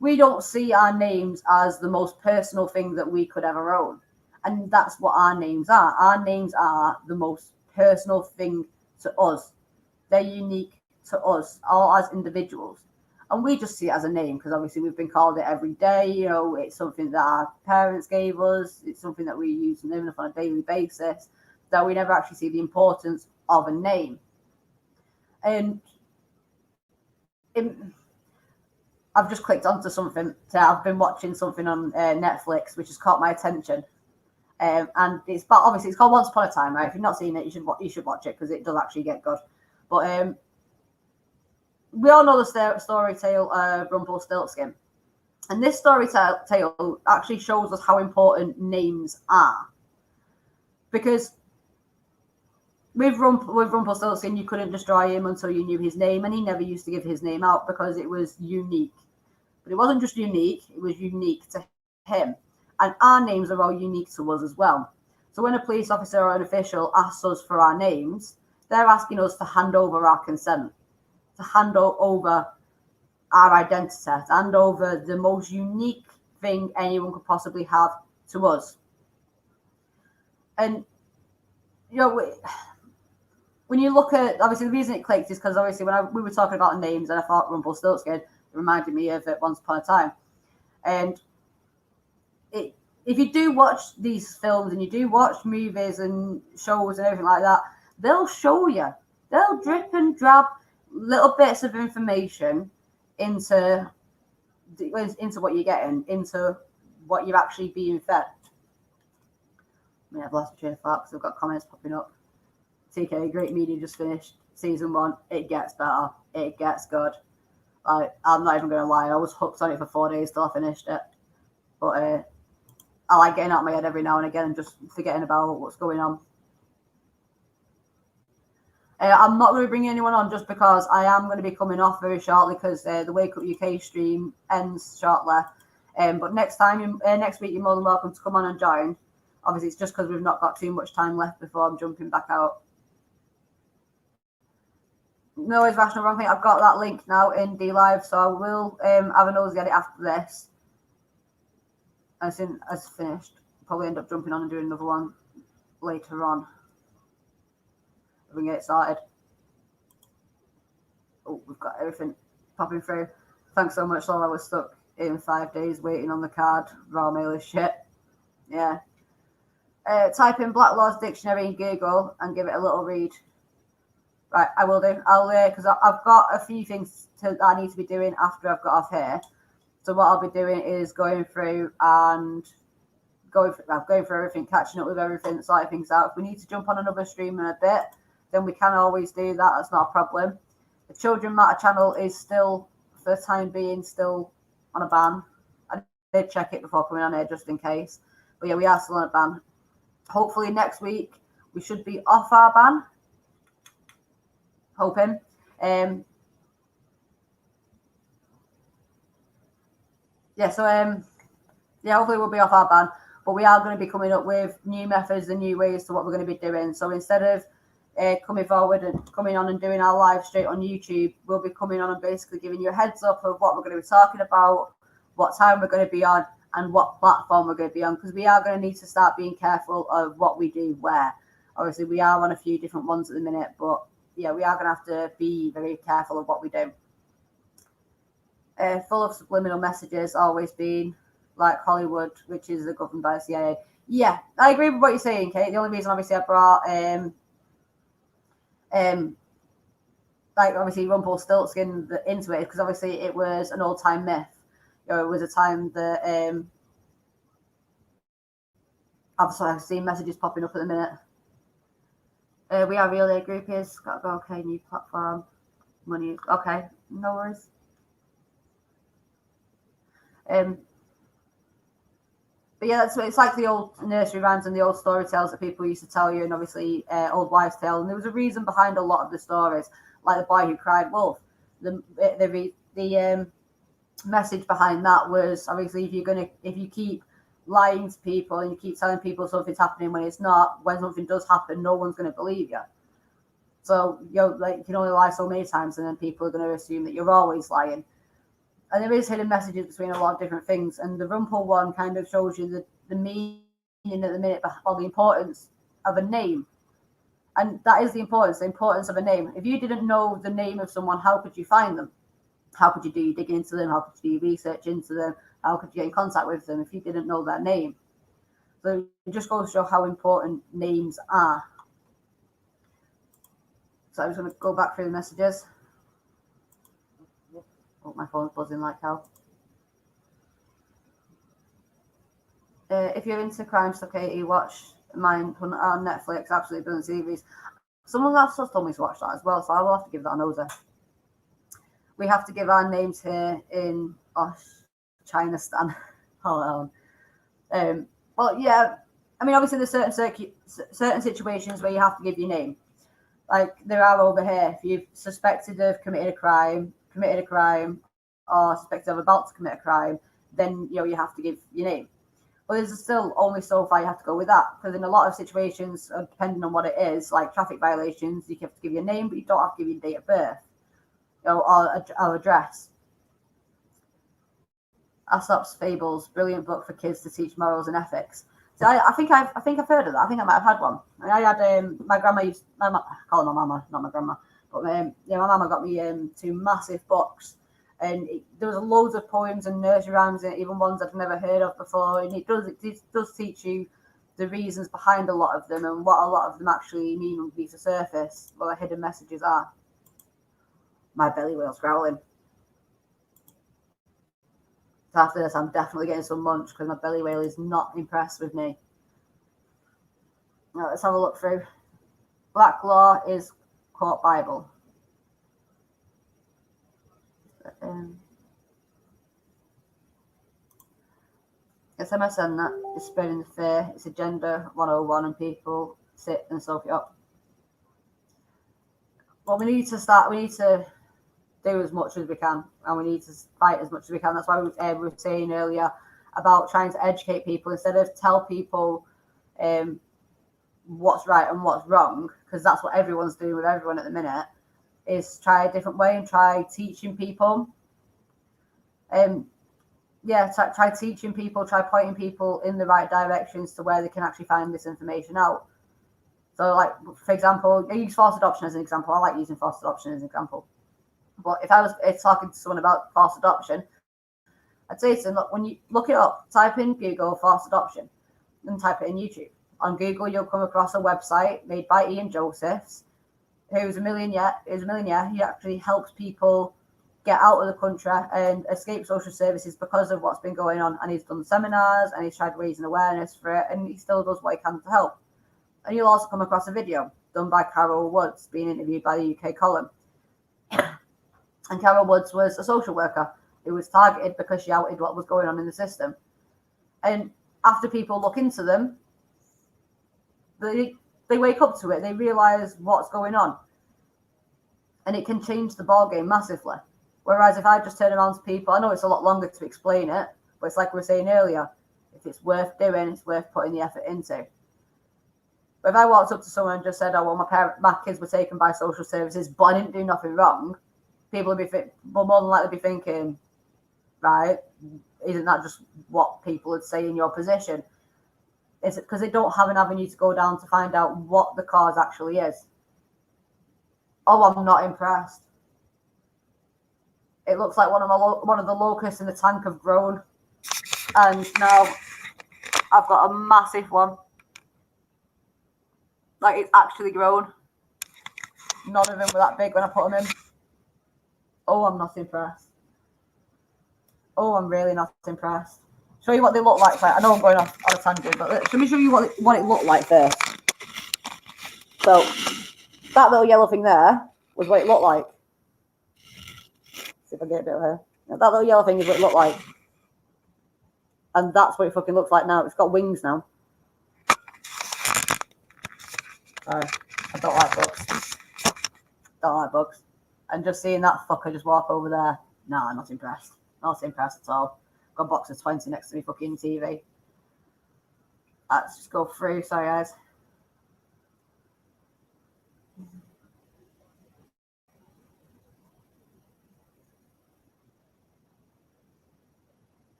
A: We don't see our names as the most personal thing that we could ever own. And that's what our names are. Our names are the most personal thing to us. They're unique to us, all as individuals. And we just see it as a name because obviously we've been called it every day. You know, it's something that our parents gave us. It's something that we use on a daily basis, that we never actually see the importance of a name. And I've just clicked onto something. So I've been watching something on Netflix, which has caught my attention. And it's called Once Upon a Time, right? If you've not seen it, you should watch it because it does actually get good. But we all know the story tale of Rumpelstiltskin. And this story tale actually shows us how important names are. Because with Rumpelstiltskin, you couldn't destroy him until you knew his name, and he never used to give his name out because it was unique. But it wasn't just unique, it was unique to him. And our names are all unique to us as well. So when a police officer or an official asks us for our names, they're asking us to hand over our consent, to hand over our identity, to hand over the most unique thing anyone could possibly have to us. And, you know, when you look at, obviously the reason it clicked is because obviously when we were talking about names and I thought Rumpelstiltskin, it reminded me of it Once Upon a Time. And if you do watch these films and you do watch movies and shows and everything like that, they'll show you. They'll drip and drop little bits of information into what you're getting, into what you're actually being fed. I mean, I've lost my train of thought because I've got comments popping up. TK, Great Media just finished season 1. It gets better. It gets good. I'm not even going to lie. I was hooked on it for 4 days till I finished it. But I like getting out of my head every now and again and just forgetting about what's going on. I'm not going to bring anyone on just because I am going to be coming off very shortly because the Wake Up UK stream ends shortly. But next week, you're more than welcome to come on and join. Obviously, it's just because we've not got too much time left before I'm jumping back out. No, it's rational wrong thing. I've got that link now in D Live, so I will have a nosy at it after this. As soon as finished, probably end up jumping on and doing another one later on. We can get it started. Oh, we've got everything popping through. Thanks so much, Lola. I was stuck in 5 days waiting on the card. Raw mail is shit. Yeah. Type in Black Law's Dictionary in Google and give it a little read. Right, I will do. I'll because I've got a few things that I need to be doing after I've got off here. So what I'll be doing is going through everything, catching up with everything, sorting things out. If we need to jump on another stream in a bit, then we can always do that. That's not a problem. The Children Matter channel is still, for the time being, still on a ban. I did check it before coming on here just in case. But yeah, we are still on a ban. Hopefully next week we should be off our ban. Hoping. Hopefully we'll be off our ban. But we are going to be coming up with new methods and new ways to what we're going to be doing. So instead of coming forward and coming on and doing our live straight on YouTube, we'll be coming on and basically giving you a heads up of what we're going to be talking about, what time we're going to be on, and what platform we're going to be on, because we are going to need to start being careful of what we do where. Obviously, we are on a few different ones at the minute, but yeah, we are going to have to be very careful of what we do. Full of subliminal messages, always been, like Hollywood, which is governed by the CIA. Yeah, I agree with what you're saying, Kate. The only reason, obviously, I brought like obviously Rumpelstiltskin into it because obviously it was an old time myth. You know, it was a time that I've seen messages popping up at the minute. We are really groupies. Gotta go. Okay, new platform, money. Okay, no worries. But yeah, it's like the old nursery rhymes and the old story tales that people used to tell you, and obviously old wives' tale. And there was a reason behind a lot of the stories, like the boy who cried wolf. The message behind that was obviously if you keep lying to people and you keep telling people something's happening when it's not, when something does happen, no one's going to believe you. So you can only lie so many times, and then people are going to assume that you're always lying. And there is hidden messages between a lot of different things. And the Rumpel one kind of shows you the meaning at the minute, or the importance of a name. And that is the importance of a name. If you didn't know the name of someone, how could you find them? How could you do your digging into them? How could you do your research into them? How could you get in contact with them if you didn't know their name? So it just goes to show how important names are. So I'm just going to go back through the messages. Oh, my phone's buzzing like hell. If you're into crime stuff, Katie, watch Mindhunt on Netflix. Absolutely brilliant series. Someone else has told me to watch that as well, so I will have to give that a nosy. We have to give our names here in Chinistan. Hold on. Well, yeah. I mean, obviously, there's certain situations where you have to give your name. Like there are over here. If you've suspected of committed a crime, or suspected of about to commit a crime, then you have to give your name. But there's still only so far you have to go with that, because in a lot of situations, depending on what it is, like traffic violations, you have to give your name, but you don't have to give your date of birth, or address. Aesop's Fables, brilliant book for kids to teach morals and ethics. So I think I've heard of that. I think I might have had one. I had my grandma I call her my mama, not my grandma, but my mama got me 2 massive books, and there was loads of poems and nursery rhymes in it, even ones I'd never heard of before. And it does teach you the reasons behind a lot of them and what a lot of them actually mean underneath the surface, what the hidden messages are. My belly whale's growling. So after this, I'm definitely getting some munch because my belly whale is not impressed with me. Now let's have a look through. Black Law is Court Bible. It's MSN that is spreading the fear. It's Agenda 101 and people sit and soak it up. Well, we need to do as much as we can, and we need to fight as much as we can. That's why we were saying earlier about trying to educate people instead of tell people what's right and what's wrong, because that's what everyone's doing with everyone at the minute, is try a different way and try teaching people. Try teaching people, try pointing people in the right directions to where they can actually find this information out. So, like, for example, I use forced adoption as an example. I like using forced adoption as an example. But if I was talking to someone about forced adoption, I'd say to them, look, when you look it up, type in Google forced adoption and type it in YouTube. On Google, you'll come across a website made by Ian Josephs, who's a millionaire. He actually helps people get out of the country and escape social services because of what's been going on. And he's done seminars and he's tried raising awareness for it, and he still does what he can to help. And you'll also come across a video done by Carol Woods being interviewed by the UK Column. And Carol Woods was a social worker who was targeted because she outed what was going on in the system. And after people look into them, they wake up to it. They realise what's going on. And it can change the ballgame massively. Whereas if I just turn around to people, I know it's a lot longer to explain it, but it's like we were saying earlier. if it's worth doing, it's worth putting the effort into. But if I walked up to someone and just said, "Oh, well, my kids were taken by social services, but I didn't do nothing wrong," people will more than likely be thinking, right, isn't that just what people would say in your position? Is it because they don't have an avenue to go down to find out what the cause actually is? Oh, I'm not impressed. It looks like one of the locusts in the tank have grown, and now I've got a massive one. Like, it's actually grown. None of them were that big when I put them in. Oh, I'm not impressed. Oh, I'm really not impressed. Show you what they look like. I know I'm going off on a tangent, but let me show you what it looked like first. So, that little yellow thing there was what it looked like. See if I get a bit of hair. That little yellow thing is what it looked like. And that's what it fucking looks like now. It's got wings now. Sorry, I don't like bugs. Don't like bugs. And just seeing that fucker just walk over there, nah, not impressed. Not impressed at all. Got a box of 20 next to me fucking TV. Let's just go through. Sorry, guys.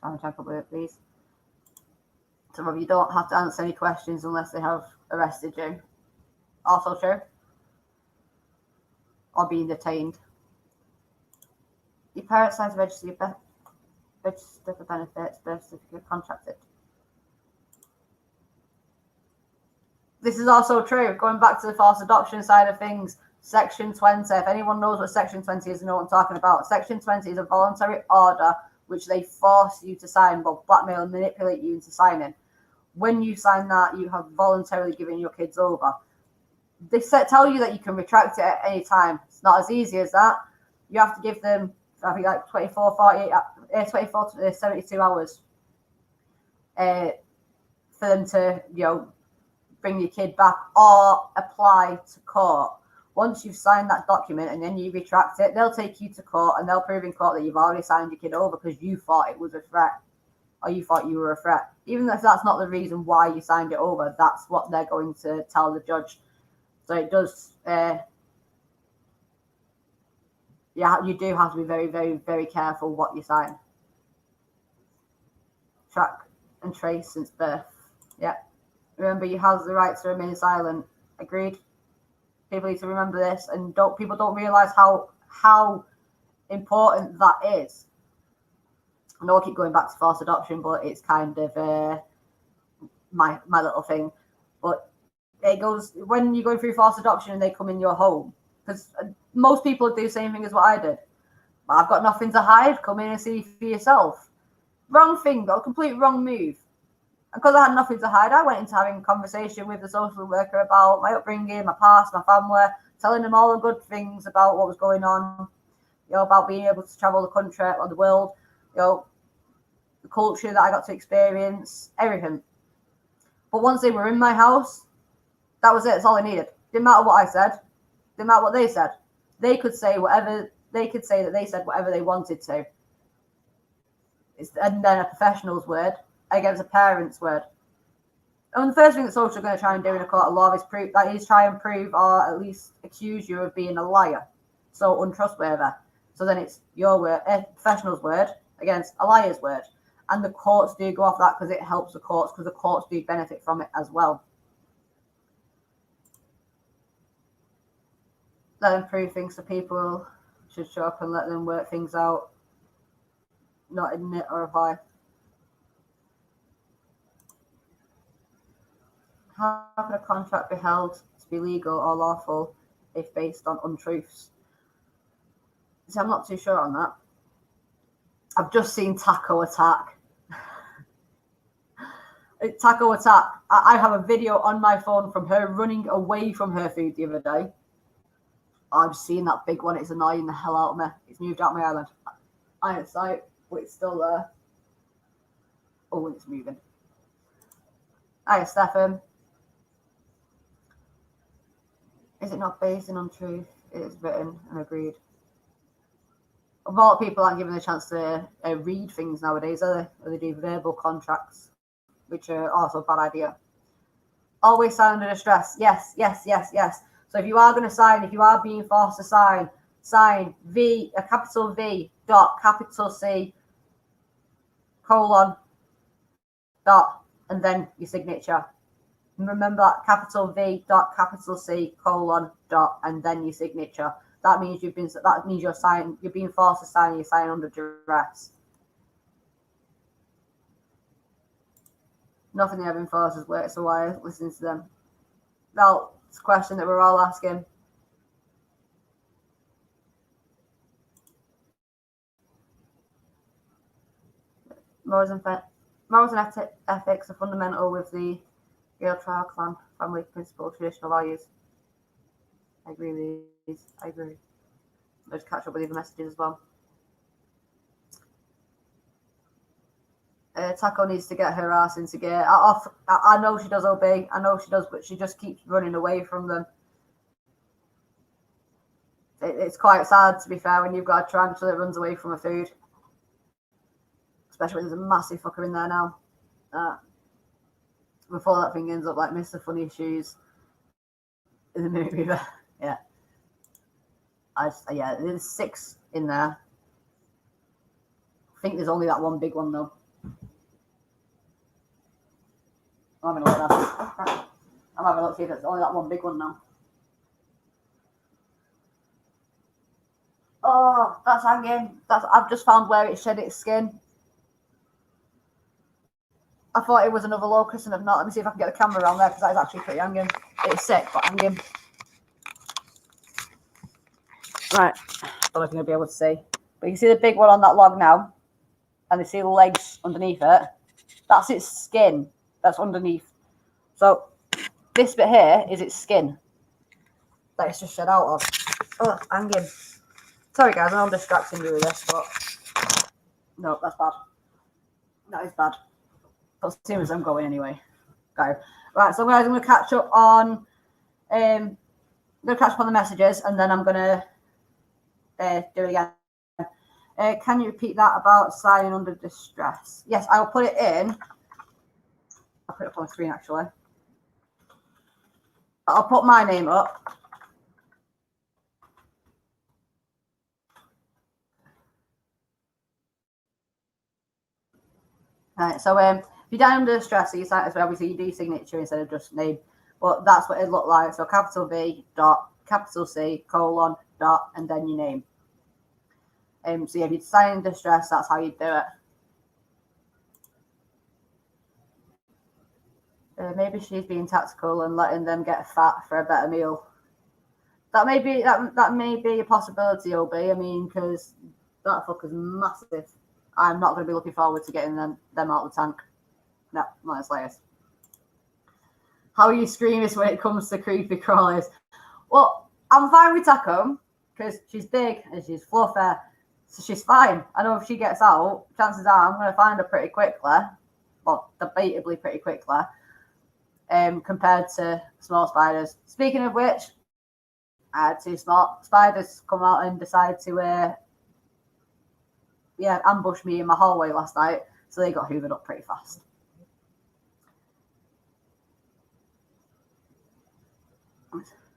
A: Try and check up with it, please. Some of you don't have to answer any questions unless they have arrested you. Also true. Or being detained. Your parents sign to register for benefits, birth certificate, contracted. This is also true. Going back to the forced adoption side of things, Section 20. If anyone knows what Section 20 is, you know what I'm talking about. Section 20 is a voluntary order which they force you to sign, but blackmail and manipulate you into signing. When you sign that, you have voluntarily given your kids over. They tell you that you can retract it at any time. It's not as easy as that. You have to give them, I think, like 24 to 72 hours for them to, bring your kid back or apply to court. Once you've signed that document and then you retract it, they'll take you to court and they'll prove in court that you've already signed your kid over because you thought it was a threat or you thought you were a threat. Even if that's not the reason why you signed it over, that's what they're going to tell the judge. So it does, you do have to be very, very, very careful what you sign. Track and trace since birth. Yeah. Remember, you have the right to remain silent. Agreed. People need to remember this, and people don't realize how important that is. I know I keep going back to forced adoption, but it's kind of my little thing. But it goes when you're going through forced adoption and they come in your home, because most people do the same thing as what I did. I've got nothing to hide. Come in and see for yourself. Wrong thing, though. Complete wrong move. Because I had nothing to hide, I went into having a conversation with the social worker about my upbringing, my past, my family, telling them all the good things about what was going on, about being able to travel the country or the world, the culture that I got to experience, everything. But once they were in my house, that was it. That's all I needed. Didn't matter what I said. Didn't matter what they said. They could say whatever. They could say that they said whatever they wanted to. And then a professional's word against a parent's word. And the first thing that social are going to try and do in a court of law is try and prove or at least accuse you of being a liar. So untrustworthy. So then it's your word, a professional's word against a liar's word. And the courts do go off that because it helps the courts, because the courts do benefit from it as well. Let them prove things so people should show up and let them work things out. Not admit or apply. How can a contract be held to be legal or lawful if based on untruths? See, I'm not too sure on that. I've just seen Taco Attack. Taco Attack. I have a video on my phone from her running away from her food the other day. I've seen that big one. It's annoying the hell out of me. It's moved out my island. I ain't sight, but it's still there. Oh, it's moving. Hiya, Stefan. Is it not based on untruth? It is written and agreed. a lot of people aren't given the chance to read things nowadays, are they? Or they do verbal contracts, which are also a bad idea. Always sign under distress. Yes, yes, yes, yes. So if you are going to sign, if you are being forced to sign V, a capital V, dot, capital C, colon, dot, and then your signature. Remember that, capital V, dot, capital C, colon, dot, and then your signature. That means you're being forced to sign, you're signing under duress. Nothing they have enforcers works, so why listening to them? Well, it's a question that we're all asking. Morals and ethics are fundamental with the Gaeltacht clan family principle, traditional values. I agree with these. I agree. I'll just catch up with the other messages as well. Taco needs to get her ass into gear. I know she does obey. I know she does, but she just keeps running away from them. It's quite sad, to be fair, when you've got a tarantula that runs away from a food. Especially when there's a massive fucker in there now. Before that thing ends up like Mr. Funny Shoes in the movie. Yeah. There's 6 in there. I think there's only that one big one, though. I'm having a look now. I'm having a look, see if there's only that one big one now. Oh, that's hanging. I've just found where it shed its skin. I thought it was another locust and I've not. Let me see if I can get the camera around there because that is actually pretty hanging. It's sick, but hanging. Right. I don't know if you're going to be able to see. But you see the big one on that log now? And you see the legs underneath it? That's its skin. That's underneath. So this bit here is its skin that it's just shed out of. Oh, hanging. Sorry guys, I'm distracting you with this, but no, that's bad. That is bad. But as soon as I'm going anyway. Go. Right, so guys, I'm gonna catch up on the messages and then I'm gonna do it again. Can you repeat that about signing under distress? Yes, I'll put it in. I'll put it up on the screen actually. I'll put my name up. Right, so if you're down under distress, so you sign as well, obviously you do signature instead of just name. But that's what it looked like. So capital V, dot, capital C, colon, dot, and then your name. So yeah, if you sign in distress, that's how you do it. Maybe she's being tactical and letting them get fat for a better meal. That may be a possibility, OB. I mean, because that fucker's massive. I'm not going to be looking forward to getting them out of the tank. No, not as latest. How are you screaming when it comes to creepy crawlers? Well, I'm fine with Taco because she's big and she's fluffy, so she's fine. I know if she gets out, chances are I'm going to find her pretty quickly. Well, debatably pretty quickly. Compared to small spiders. Speaking of which, I had 2 small spiders come out and decide to ambush me in my hallway last night, so they got hoovered up pretty fast.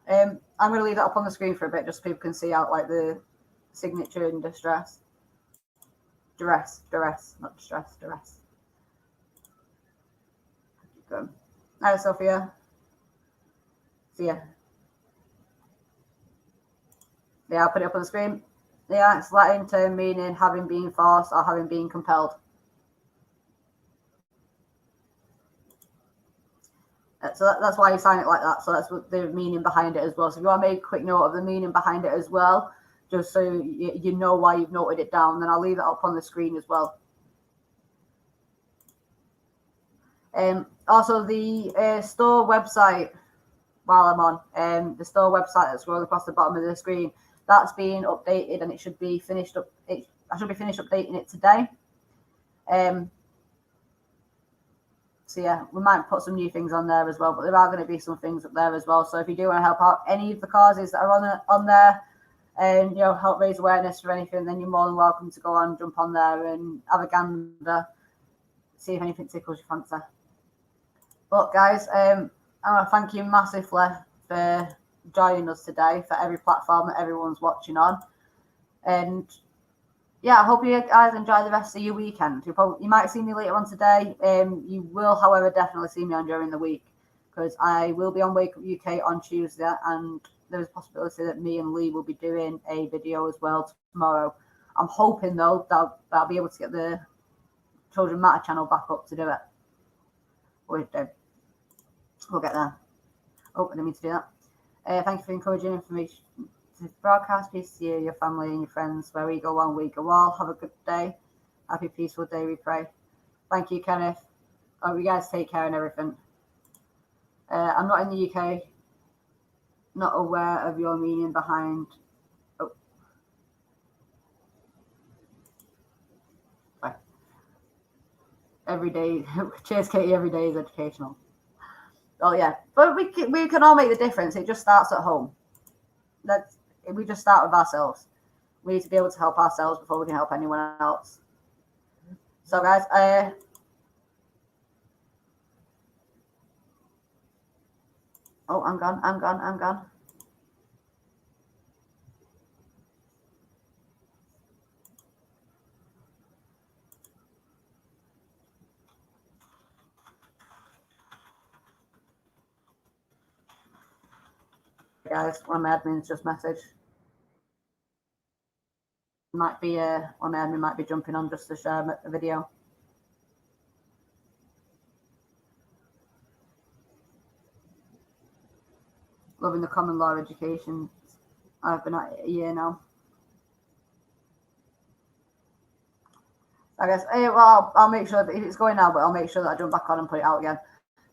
A: I'm going to leave that up on the screen for a bit, just so people can see out like the signature in distress. Duress, not distress, duress. Good. Hi, Sophia. See ya. Yeah, I'll put it up on the screen. Yeah, it's Latin term meaning having been forced or having been compelled. So that's why you sign it like that. So that's what the meaning behind it as well. So if you want to make a quick note of the meaning behind it as well, just so you know why you've noted it down, then I'll leave it up on the screen as well. Also, the store website, while I'm on, the store website that's scrolling across the bottom of the screen, that's being updated and it should be finished up. I should be finished updating it today. So yeah, we might put some new things on there as well, but there are going to be some things up there as well. So if you do want to help out any of the causes that are on there, and help raise awareness for anything, then you're more than welcome to go on, jump on there and have a gander, see if anything tickles your fancy. But guys, I want to thank you massively for joining us today, for every platform that everyone's watching on. And yeah, I hope you guys enjoy the rest of your weekend. You might see me later on today. You will, however, definitely see me on during the week, because I will be on Wake Up UK on Tuesday, and there's a possibility that me and Lee will be doing a video as well tomorrow. I'm hoping, though, that I'll be able to get the Children Matter channel back up to do it. We'll get there. Oh, I didn't mean to do that. Thank you for encouraging information to broadcast. Peace to you, your family, and your friends. Where we go on, we go all. Have a good day. Happy, peaceful day, we pray. Thank you, Kenneth. Hope you guys take care and everything. I'm not in the UK. Not aware of your meaning behind. Oh. Right. Every day. Cheers, Katie. Every day is educational. Oh yeah, but we can all make the difference. It just starts at home. We just start with ourselves. We need to be able to help ourselves before we can help anyone else. So guys, oh, I'm gone. Guys, one of my admins just messaged. Might be one of my admin might be jumping on just to share a video. Loving the common law education. I've been at it a year now. I guess, well, I'll make sure that if it's going now, but I'll make sure that I jump back on and put it out again.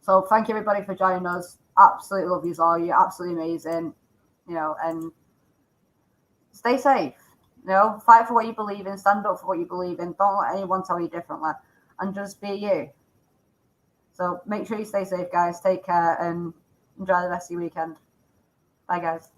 A: So thank you everybody for joining us. Absolutely love you all. You're absolutely amazing. And stay safe. Fight for what you believe in. Stand up for what you believe in. Don't let anyone tell you differently. And just be you. So make sure you stay safe, guys. Take care and enjoy the rest of your weekend. Bye, guys.